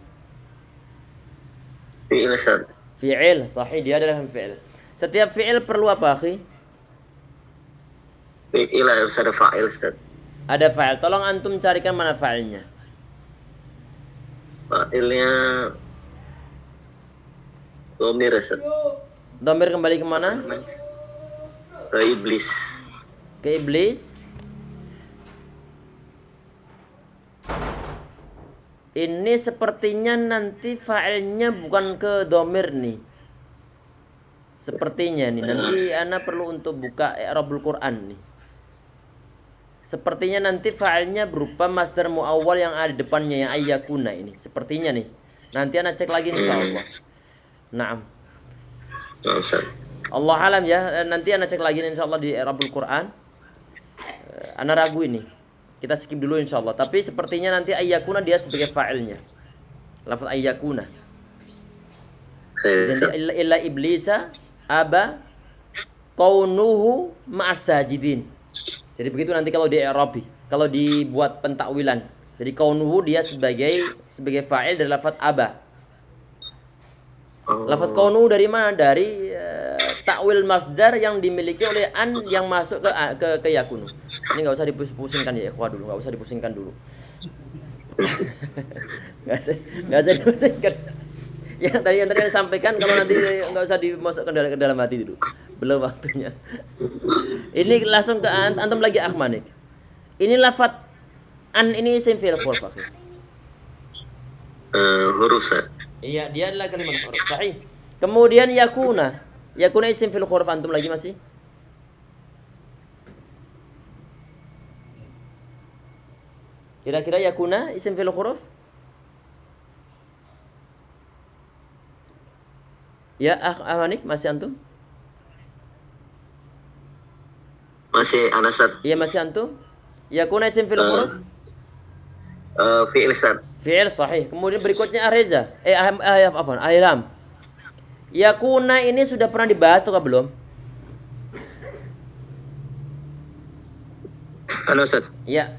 Fi'il Ustaz. Fi'il, sahih, dia adalah fi'il. Setiap fi'il perlu apa akhi? Fi'il Ustaz, ada fa'il Ustaz. Ada fa'il. Tolong antum carikan mana fa'ilnya. Fa'ilnya dhamir Ustaz. Dhamir kembali kemana? Ke iblis. Ke iblis. Ini sepertinya nanti fa'ilnya bukan ke dhamir nih. Sepertinya nih, nanti ana perlu untuk buka i'rabul Quran nih. Sepertinya nanti fa'ilnya berupa masdar muawwal yang ada di depannya, yang ayyakuna ini. Sepertinya nih. Nanti ana cek lagi insyaallah. Naam. Paham Ustaz. Allah alam ya, nanti ana cek lagi insyaallah di i'rabul Quran. Ana ragu ini. Kita skip dulu insyaallah. Tapi sepertinya nanti ayyakuna dia sebagai fa'ilnya. Lafaz ayyakuna. Khair, Ustaz. Dan illa iblisa aba kaunuhu ma'as-sajidin. Jadi begitu nanti kalau di i'rabi, kalau dibuat pentakwilan. Jadi kaunuhu dia sebagai fa'il dari lafaz aba. Lafaz kaunuhu dari mana? Dari takwil masdar yang dimiliki oleh an yang masuk ke yakunu. Ini enggak usah dipusingkan ya ikhwah dulu, enggak usah dipusingkan dulu. Enggak usah dipusingkan. Yang tadi yang sampaikan kalau nanti enggak usah dimasukkan ke dalam hati dulu. Belum waktunya. Ini langsung ke antum lagi akhmanik. Ini lafaz an ini isim fi'il huruf. Huruf Ustaz. Iya, dia adalah kalimat huruf. Sahih. Kemudian yakuna. Yakuna isim fi'il huruf, antum lagi masih? Kira-kira yakuna isim fi'il huruf? Ya, Ahmanik masih antum? Masih Anasat. Iya, masih antum? Yakuna isim fi'il huruf? Fi'il Ustaz. Fi'il sahih. Kemudian berikutnya Areza. Afwan, Ahlam. Yakuna ini sudah pernah dibahas atau belum? Halo Ustaz. Ya.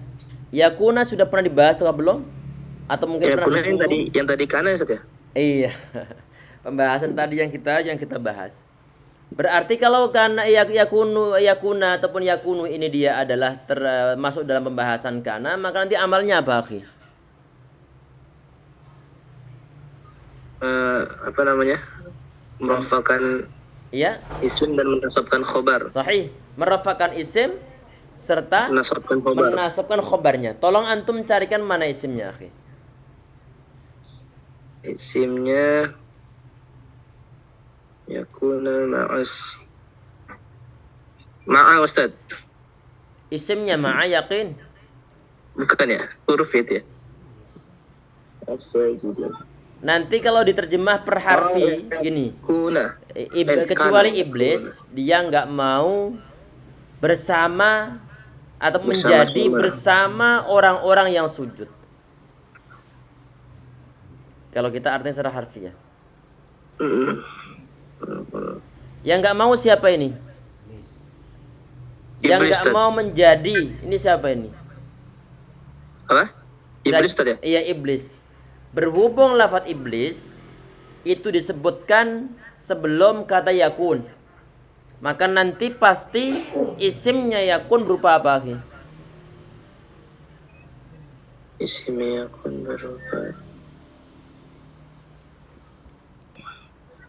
Yakuna sudah pernah dibahas atau belum? Atau mungkin pernah disinggung? yang tadi kanan Ustaz ya? Iya. Pembahasan tadi yang kita bahas. Berarti kalau karena yakuna ataupun yakunu ini dia adalah termasuk dalam pembahasan kana, maka nanti amalnya apa, akhi? Apa namanya? Merafakan Iya, isim dan menasabkan khobar. sahih. Merafakan isim serta Menasabkan khobar. menasabkan khobarnya. Tolong antum carikan mana isimnya, akhi. Isimnya yakuna ma'a Ustaz. Isimnya ma'a yakin. Bukan ya? Huruf itu ya? Nanti kalau diterjemah per harfi gini. Kuna. Kecuali iblis, dia nggak mau bersama atau menjadi bersama orang-orang yang sujud. Kalau kita artinya secara harfiah. Yang nggak mau siapa ini? Yang Iblis, nggak Ustaz. mau menjadi, ini siapa ini? Apa? Iblis Ustaz ya? Iya, iblis. Berhubung lafaz iblis itu disebutkan sebelum kata yakun, maka nanti pasti isimnya yakun berupa apa, akhi? Isim yakun berubah.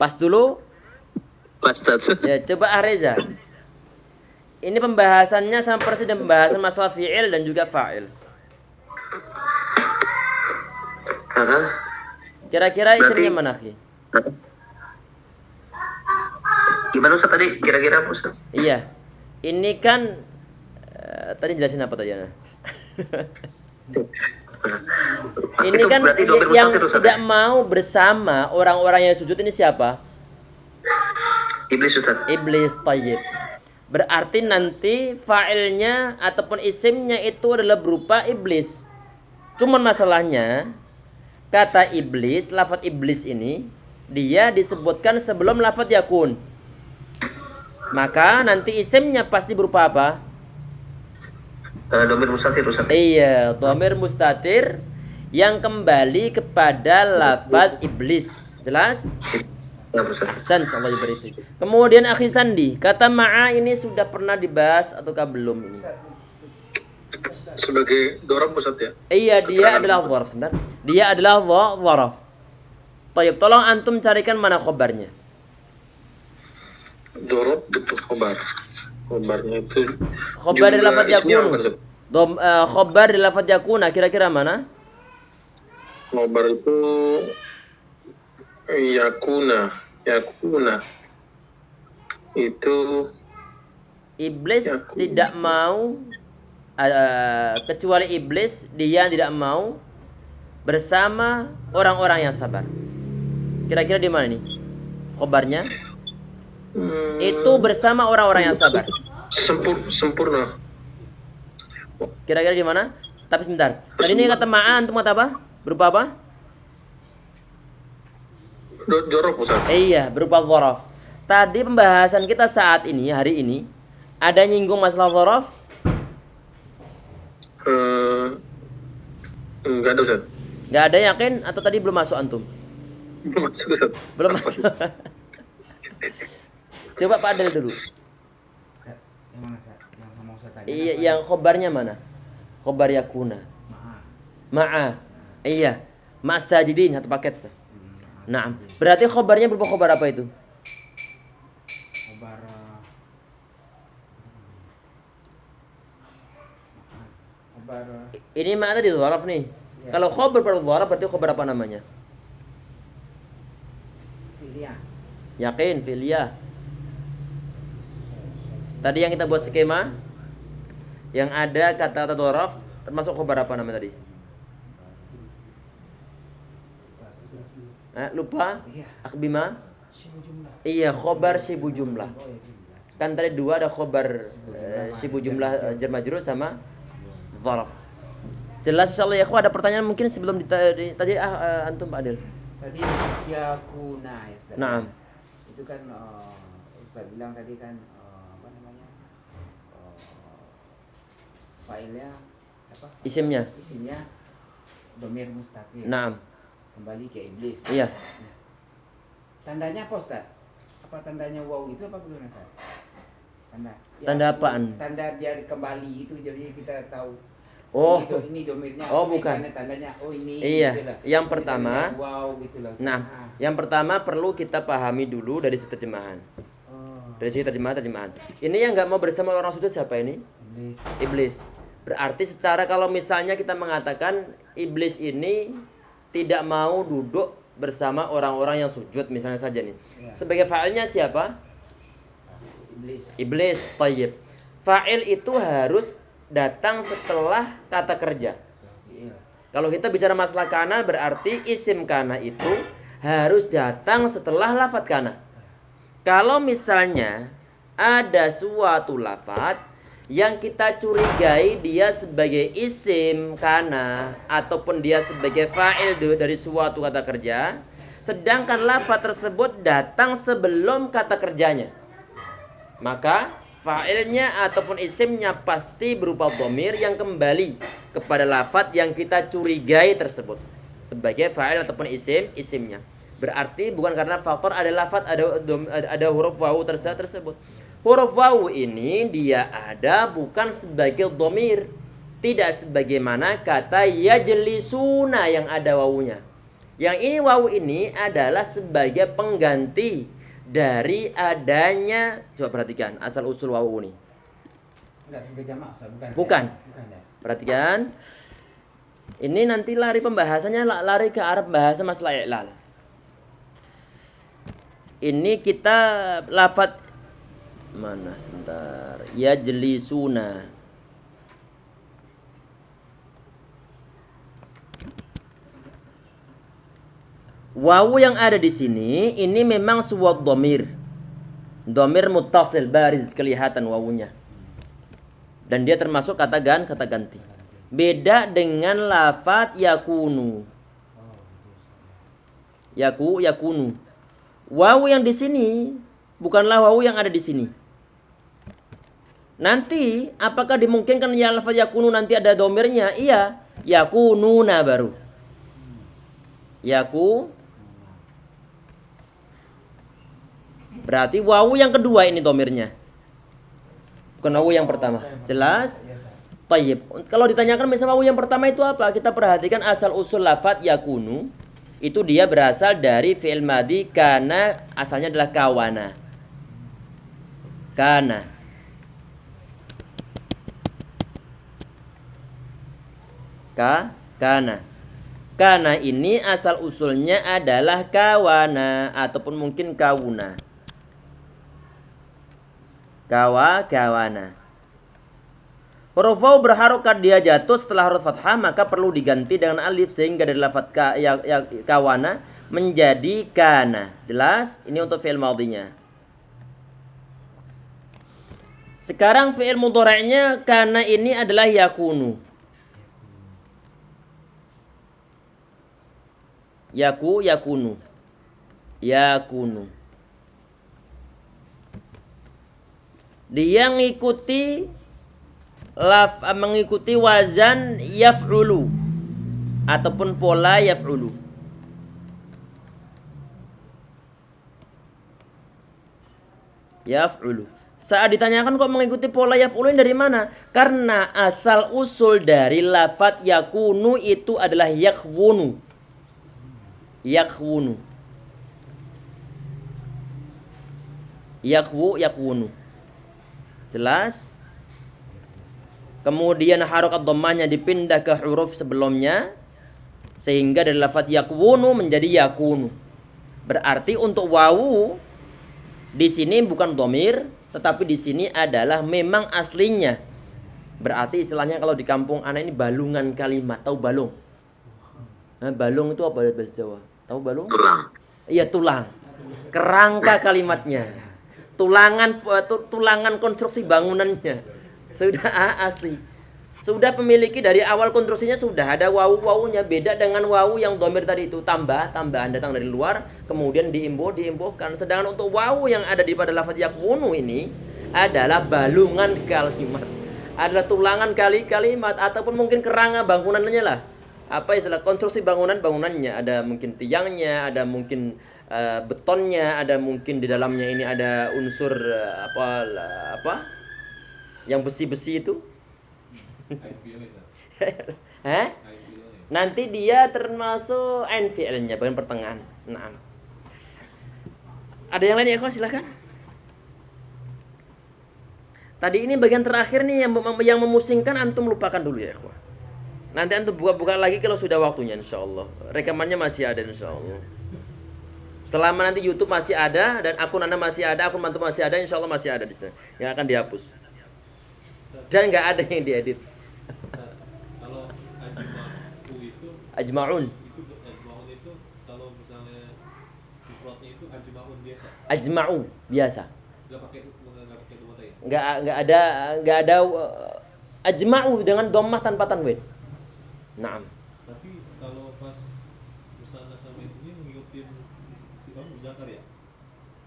Pas dulu. Pas Ustaz. Ya, coba Reza. Ini pembahasannya sama persis dengan pembahasan masalah fi'il dan juga fa'il. Kira-kira isimnya mana, Ki? Gimana Ustaz tadi? Kira-kira apa Ustaz? Iya. Ini kan tadi jelasin apa tadi, Ana? Ini kan berarti domir yang mustatir, Ustaz, tidak ya? mau bersama orang-orang yang sujud ini siapa? Iblis Ustaz. Iblis. Tayyib. Berarti nanti fa'ilnya ataupun isimnya itu adalah berupa iblis. Cuman masalahnya kata iblis, lafadz iblis ini dia disebutkan sebelum lafadz yakun. Maka nanti isimnya pasti berupa apa? Domir mustatir Ustaz. Iya, dhamir mustatir yang kembali kepada lafadz iblis. Jelas? Ya Ustaz. Ahsan, Allah diberi. Kemudian akhi Sandi, kata ma'a ini sudah pernah dibahas ataukah belum ini? Sebagai dorab Ustaz ya. Iya, dia adalah dharaf. Sebentar. Dia adalah dharaf. Tayyib, tolong antum carikan mana khobarnya. Dorab itu khobar. Khobarnya itu Khobar dari lafadz yakunu. Khobar dari lafadz yakuna kira-kira mana? Khobar itu yakuna itu Iblis Yakuna. tidak mau kecuali iblis dia tidak mau bersama orang-orang yang sabar. Kira-kira di mana nih? Khobarnya itu bersama orang-orang yang sabar. sempurna. Kira-kira di mana? Tapi sebentar. Tadi ini kata ma'a antum kata apa? Berupa apa? Jorok Ustaz. Iya, berupa dhorof. Tadi pembahasan kita saat ini, hari ini, ada nyinggung masalah dhorof? Enggak ada Ustaz. Nggak ada, yakin? Atau tadi belum masuk antum? Belum masuk Ustaz. Belum masuk. Coba Pak Adel dulu. Yang mana Ustaz? Yang mau saya tanya. Iya, yang khobarnya mana? Khobar yakuna. Ma'a. Iya. Ma'sajidin satu paket. Nah, berarti khobarnya berupa khobar apa itu? Ini ma'a tadi dharaf nih. Ya. Kalau khobar pada dharaf berarti khobar apa namanya? Filia. Yakin, filia. Tadi yang kita buat skema yang ada kata-kata dharaf termasuk khobar apa namanya tadi? Lupa? Iya. Akbima? Syibu jumlah. Iya, khobar syibu jumlah. Kan tadi dua ada khobar syibu jumlah jar majrur sama dharaf. Jelas insyaallah ya ikhwah, ada pertanyaan mungkin sebelum tadi antum Pak Adil. Tadi yakuna ya Ustaz. Naam. Itu kan Ustaz bilang tadi kan apa namanya? Filenya apa? Isimnya. Isimnya domir mustatir. Naam. Kembali ke iblis. Iya. Nah, tandanya apa Ustaz? Apa tandanya wow itu apa bagaimana Ustaz? Tanda. Tanda apaan? Tanda dia kembali itu jadi kita tahu. Oh. Ini domirnya. Oh, ini bukan. Tandanya oh ini. Iya. gitu lah. Yang Ini pertama, tandanya wow gitu loh. Nah, yang pertama perlu kita pahami dulu dari sisi terjemahan. Oh, Dari sisi terjemahan. Ini yang nggak mau bersama orang sujud siapa ini? iblis. Iblis. Berarti secara kalau misalnya kita mengatakan iblis ini tidak mau duduk bersama orang-orang yang sujud misalnya saja nih. Ya. Sebagai fa'ilnya siapa? Iblis. Iblis. Tayyib. Fa'il itu harus datang setelah kata kerja. Iya. Kalau kita bicara masalah kana berarti isim kana itu harus datang setelah lafadz kana. Kalau misalnya ada suatu lafadz yang kita curigai dia sebagai isim kana ataupun dia sebagai fa'il dari suatu kata kerja, sedangkan lafadz tersebut datang sebelum kata kerjanya, maka fa'ilnya ataupun isimnya pasti berupa dhamir yang kembali kepada lafadz yang kita curigai tersebut sebagai fa'il ataupun isimnya. Berarti bukan karena faktor ada lafadz ada huruf wawu tersebut. Huruf wawu ini dia ada bukan sebagai dhamir, Tidak sebagaimana kata yajlisuna yang ada wawunya. Yang ini wawu ini adalah sebagai pengganti dari adanya, coba perhatikan asal usul wawu ini. Enggak sebagai jamak, Ustaz, bukan. Bukan. Bukan ya. Perhatikan. Ini nanti lari pembahasannya lari ke arah bahasa masalah i'lal. Ini kita lafadz mana sebentar. Yajlisuna. Wawu yang ada di sini ini memang sebuah dhamir. Dhamir muttasil baris kelihatan wawunya. Dan dia termasuk kata ganti. Beda dengan lafadz yakunu. Yakunu. Wawu yang di sini bukanlah wawu yang ada di sini. Nanti apakah dimungkinkan ya lafadz yakunu nanti ada dhamirnya? Iya, yakununa baru. Berarti wawu yang kedua ini dhamirnya. Bukan wawu yang pertama. Jelas? Tayyib. Kalau ditanyakan misalnya wawu yang pertama itu apa? Kita perhatikan asal usul lafadz yakunu. Itu dia berasal dari fi'il madhi kana, asalnya adalah kawana. Kana. Kana. Kana ini asal usulnya adalah kawana ataupun mungkin kawuna. Kawana. Huruf waw berharokat dia jatuh setelah huruf fathah, maka perlu diganti dengan alif sehingga dari lafadz kawana menjadi kana. Jelas? Ini untuk fi'il madhinya. Sekarang fi'il mudhari'nya kana ini adalah yakunu. Yakunu. Dia mengikuti wazan yaf'ulu ataupun pola yaf'ulu. Saat ditanyakan kok mengikuti pola yaf'ulu dari mana? Karena asal usul dari lafadz yakunu itu adalah yakhwunu. Yakhwunu. Jelas? Kemudian harokat dhammahnya dipindah ke huruf sebelumnya sehingga dari lafadz yakwunu menjadi yakunu. Berarti untuk wawu di sini bukan dhamir, tetapi di sini adalah memang aslinya. Berarti istilahnya kalau di kampung anak ini balungan kalimat. Tahu balung? Nah, balung itu apa bahasa Jawa? Tahu balung? Tulang. Iya, tulang. Kerangka kalimatnya. Tulangan konstruksi bangunannya. Sudah asli. Sudah memiliki dari awal konstruksinya sudah ada wawu-wawunya. Beda dengan wawu yang dhamir tadi itu tambahan datang dari luar kemudian diimbuhkan. Sedangkan untuk wawu yang ada di pada lafadz yakwunu ini adalah balungan kalimat. Adalah tulangan kalimat ataupun mungkin kerangka bangunannya lah. Apa istilah konstruksi bangunannya? Ada mungkin tiangnya, ada mungkin betonnya, ada mungkin di dalamnya ini ada unsur apa yang besi-besi itu. Nanti dia termasuk ain fi'ilnya bagian pertengahan. Naam. Ada yang lain ya, ikhwan, silakan. Tadi ini bagian terakhir nih yang memusingkan, antum lupakan dulu ya, ikhwan. Nanti antum buka lagi kalau sudah waktunya, insyaallah. Rekamannya masih ada, insyaallah. Selama nanti YouTube masih ada dan akun Anda masih ada, akun mantu masih ada, insyaallah masih ada di sana. Yang akan dihapus. Dan nggak ada yang diedit. Kalau Ajma'un itu kalau misalnya mufradnya itu ajma'un biasa. Ajma'u biasa. Enggak pakai domata ya? Nggak ada ajma'u dengan dhammah tanpa tanwin. Naam. Tapi kalau pas misalnya sama ini ngikutin sifat muzakkar ya.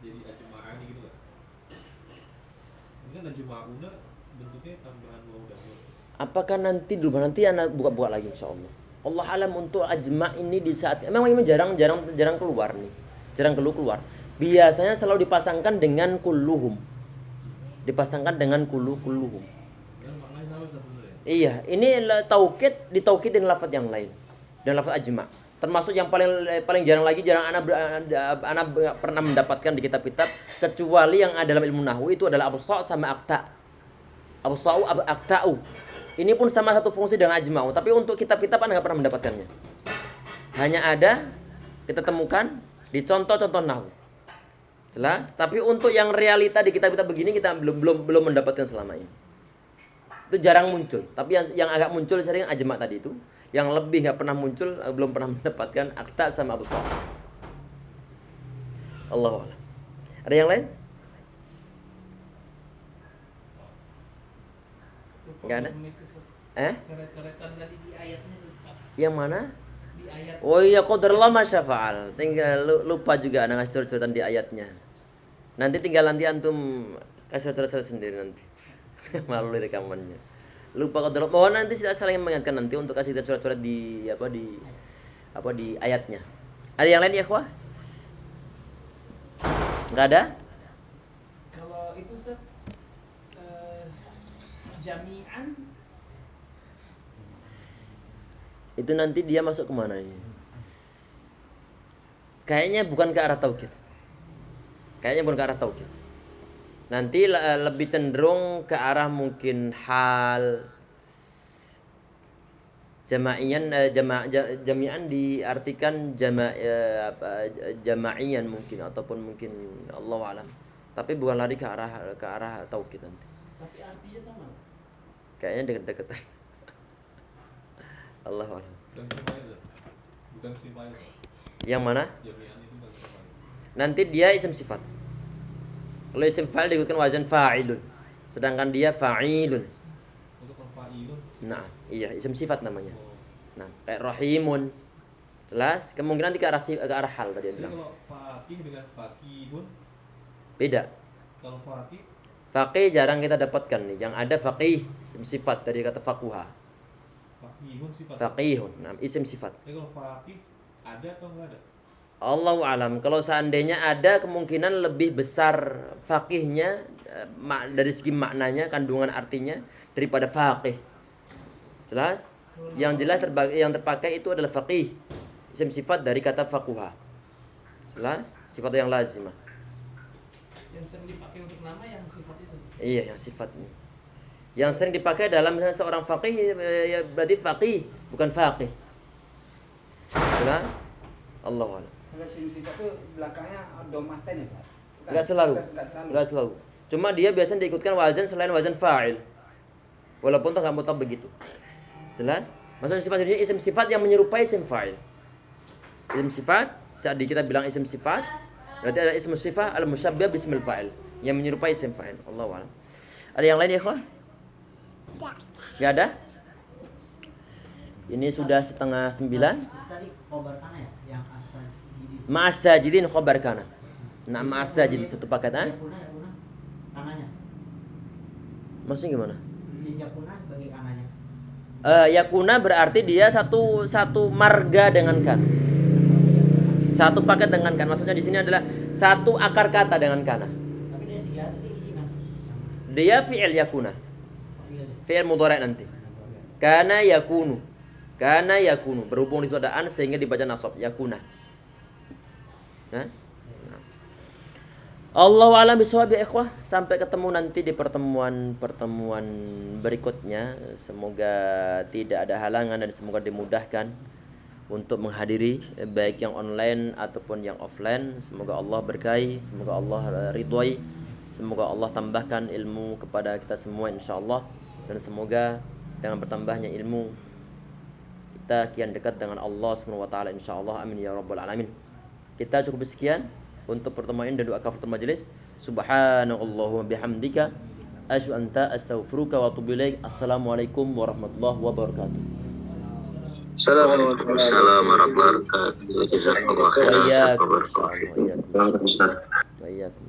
Jadi ajma'ani gitu kan. Ini kan ajma'una bentuknya tambahan wawu dan wawu. Apakah nanti anak buka lagi insyaallah. Allah alam untuk ajma' ini di saat memang ini jarang keluar nih. Jarang keluar. Biasanya selalu dipasangkan dengan kulluhum. Kulluhum. Dan maknanya sama sebenarnya. Iya, ini taukid ditaukid dengan lafaz yang lain. Dan lafaz ajma. Termasuk yang paling jarang lagi, ana pernah mendapatkan di kitab-kitab kecuali yang ada dalam ilmu nahwu itu adalah absa' sama akta. Absa'u akta'u. Ini pun sama satu fungsi dengan ajma'u, tapi untuk kitab-kitab ana enggak pernah mendapatkannya. Hanya ada kita temukan di contoh-contoh nahwu. Jelas? Tapi untuk yang realita di kitab-kitab begini kita belum mendapatkan selama ini. Itu jarang muncul, tapi yang agak muncul sering ajma' tadi itu. Yang lebih nggak pernah muncul, belum pernah mendapatkan akta sama absar. Allahu a'lam. Ada yang lain? Nggak ada? Coret-coretan tadi di ayatnya lupa. Yang mana? Di ayat. Oh iya, qadarullah ma syafa'al. Tinggal lupa juga ana ngasih coret-coretan di ayatnya. Nanti tinggal nanti antum kasih coret-coret sendiri nanti. Malu rekamannya. Lupa qadarullah. Mohon nanti saya saling mengingatkan nanti untuk kasih kita coret-coret di ayatnya. Ada yang lain ya, ikhwah? Enggak ada? Kalau itu Ustaz, jami'an Itu nanti dia masuk kemana ini? Kayaknya bukan ke arah taukid. Nanti lebih cenderung ke arah mungkin hal jami'an diartikan jama'ian mungkin ataupun mungkin Allahu a'lam. Tapi bukan lari ke arah taukid nanti. tapi artinya sama. Kayaknya dekat-dekat. Allahu a'lam. Bukan isim fa'il. Yang mana? Jami'an itu bukan isim fa'il. Nanti dia isim sifat. Kalau isim fa'il digunakan wazan fa'ilun. Sedangkan dia fa'ilun. Untuk fa'ilun. Nah, iya isim sifat namanya. Oh. Nah, kayak rahimun. Jelas? Kemungkinan ke arah hal tadi Jadi yang bilang. kalau faqih dengan faqihun, Beda. kalau faqih Faqih jarang kita dapatkan nih. Yang ada faqih isim sifat dari kata faquha. faqihun sifat. Faqihun. Nah, isim sifat. Jadi kalau faqih ada atau enggak ada? Allahu alam. Kalau seandainya ada, kemungkinan lebih besar faqihnya dari segi maknanya, kandungan artinya daripada faqih. Jelas? Yang jelas yang terpakai itu adalah faqih. Isim sifat dari kata faquha. Jelas? Sifat yang lazimah. Yang sering dipakai untuk nama yang sifat itu. Iya, yang sifat ini. Yang sering dipakai dalam seorang faqih ya berarti faqih, bukan faqih. Jelas? Allahu a'lam. Kalau sifat itu belakangnya domah ten ya, Pak? Enggak selalu. Cuma dia biasanya diikutkan wazan selain wazan fa'il. Walaupun tak mutlak begitu. Jelas? Maksudnya sifat ini isim sifat yang menyerupai isim fa'il. Isim sifat, saat kita bilang isim sifat, berarti ada isim sifat al-musyabbah bismil fa'il yang menyerupai isim fa'il. Allahu a'lam. Ada yang lain ya, ikhwah? Enggak ada? Ini sudah 8:30. Tadi khobar kana ya, yang asal jadi. Ma'asajidin khobar kana. Nah, ma'asajidin satu paket, ha? Yakuna kananya. Maksudnya gimana? Yakuna sebagai kananya. Yakuna berarti dia satu marga dengan kan. Satu paket dengan kan. Maksudnya di sini adalah satu akar kata dengan kana. Tapi dari segi arti isi nanti sama. Dia fi'il yakuna. Fi'il. Fi'il mudhari' nanti. Kana yakunu. Kana yakunu. Berhubung itu ada an sehingga dibaca nasab yakuna. Nah. Allahu a'lam bishawab ya ikhwah. Sampai ketemu nanti di pertemuan berikutnya. Semoga tidak ada halangan dan semoga dimudahkan untuk menghadiri baik yang online ataupun yang offline. Semoga Allah berkahi, semoga Allah ridhoi, semoga Allah tambahkan ilmu kepada kita semua insyaallah, dan semoga dengan bertambahnya ilmu kita kian dekat dengan Allah Subhanahu wa taala insyaallah. Amin ya rabbal alamin. Kita cukup sekian untuk pertemuan ini dan doa kafaratul majelis. Subhanallahumma bihamdika asyhadu an la astaghfiruka wa atubu ilaik. Assalamualaikum warahmatullahi wabarakatuh. Assalamualaikum warahmatullahi wabarakatuh. Jazakallahu khairan. Wa'iyyakum. Wa'iyyakum.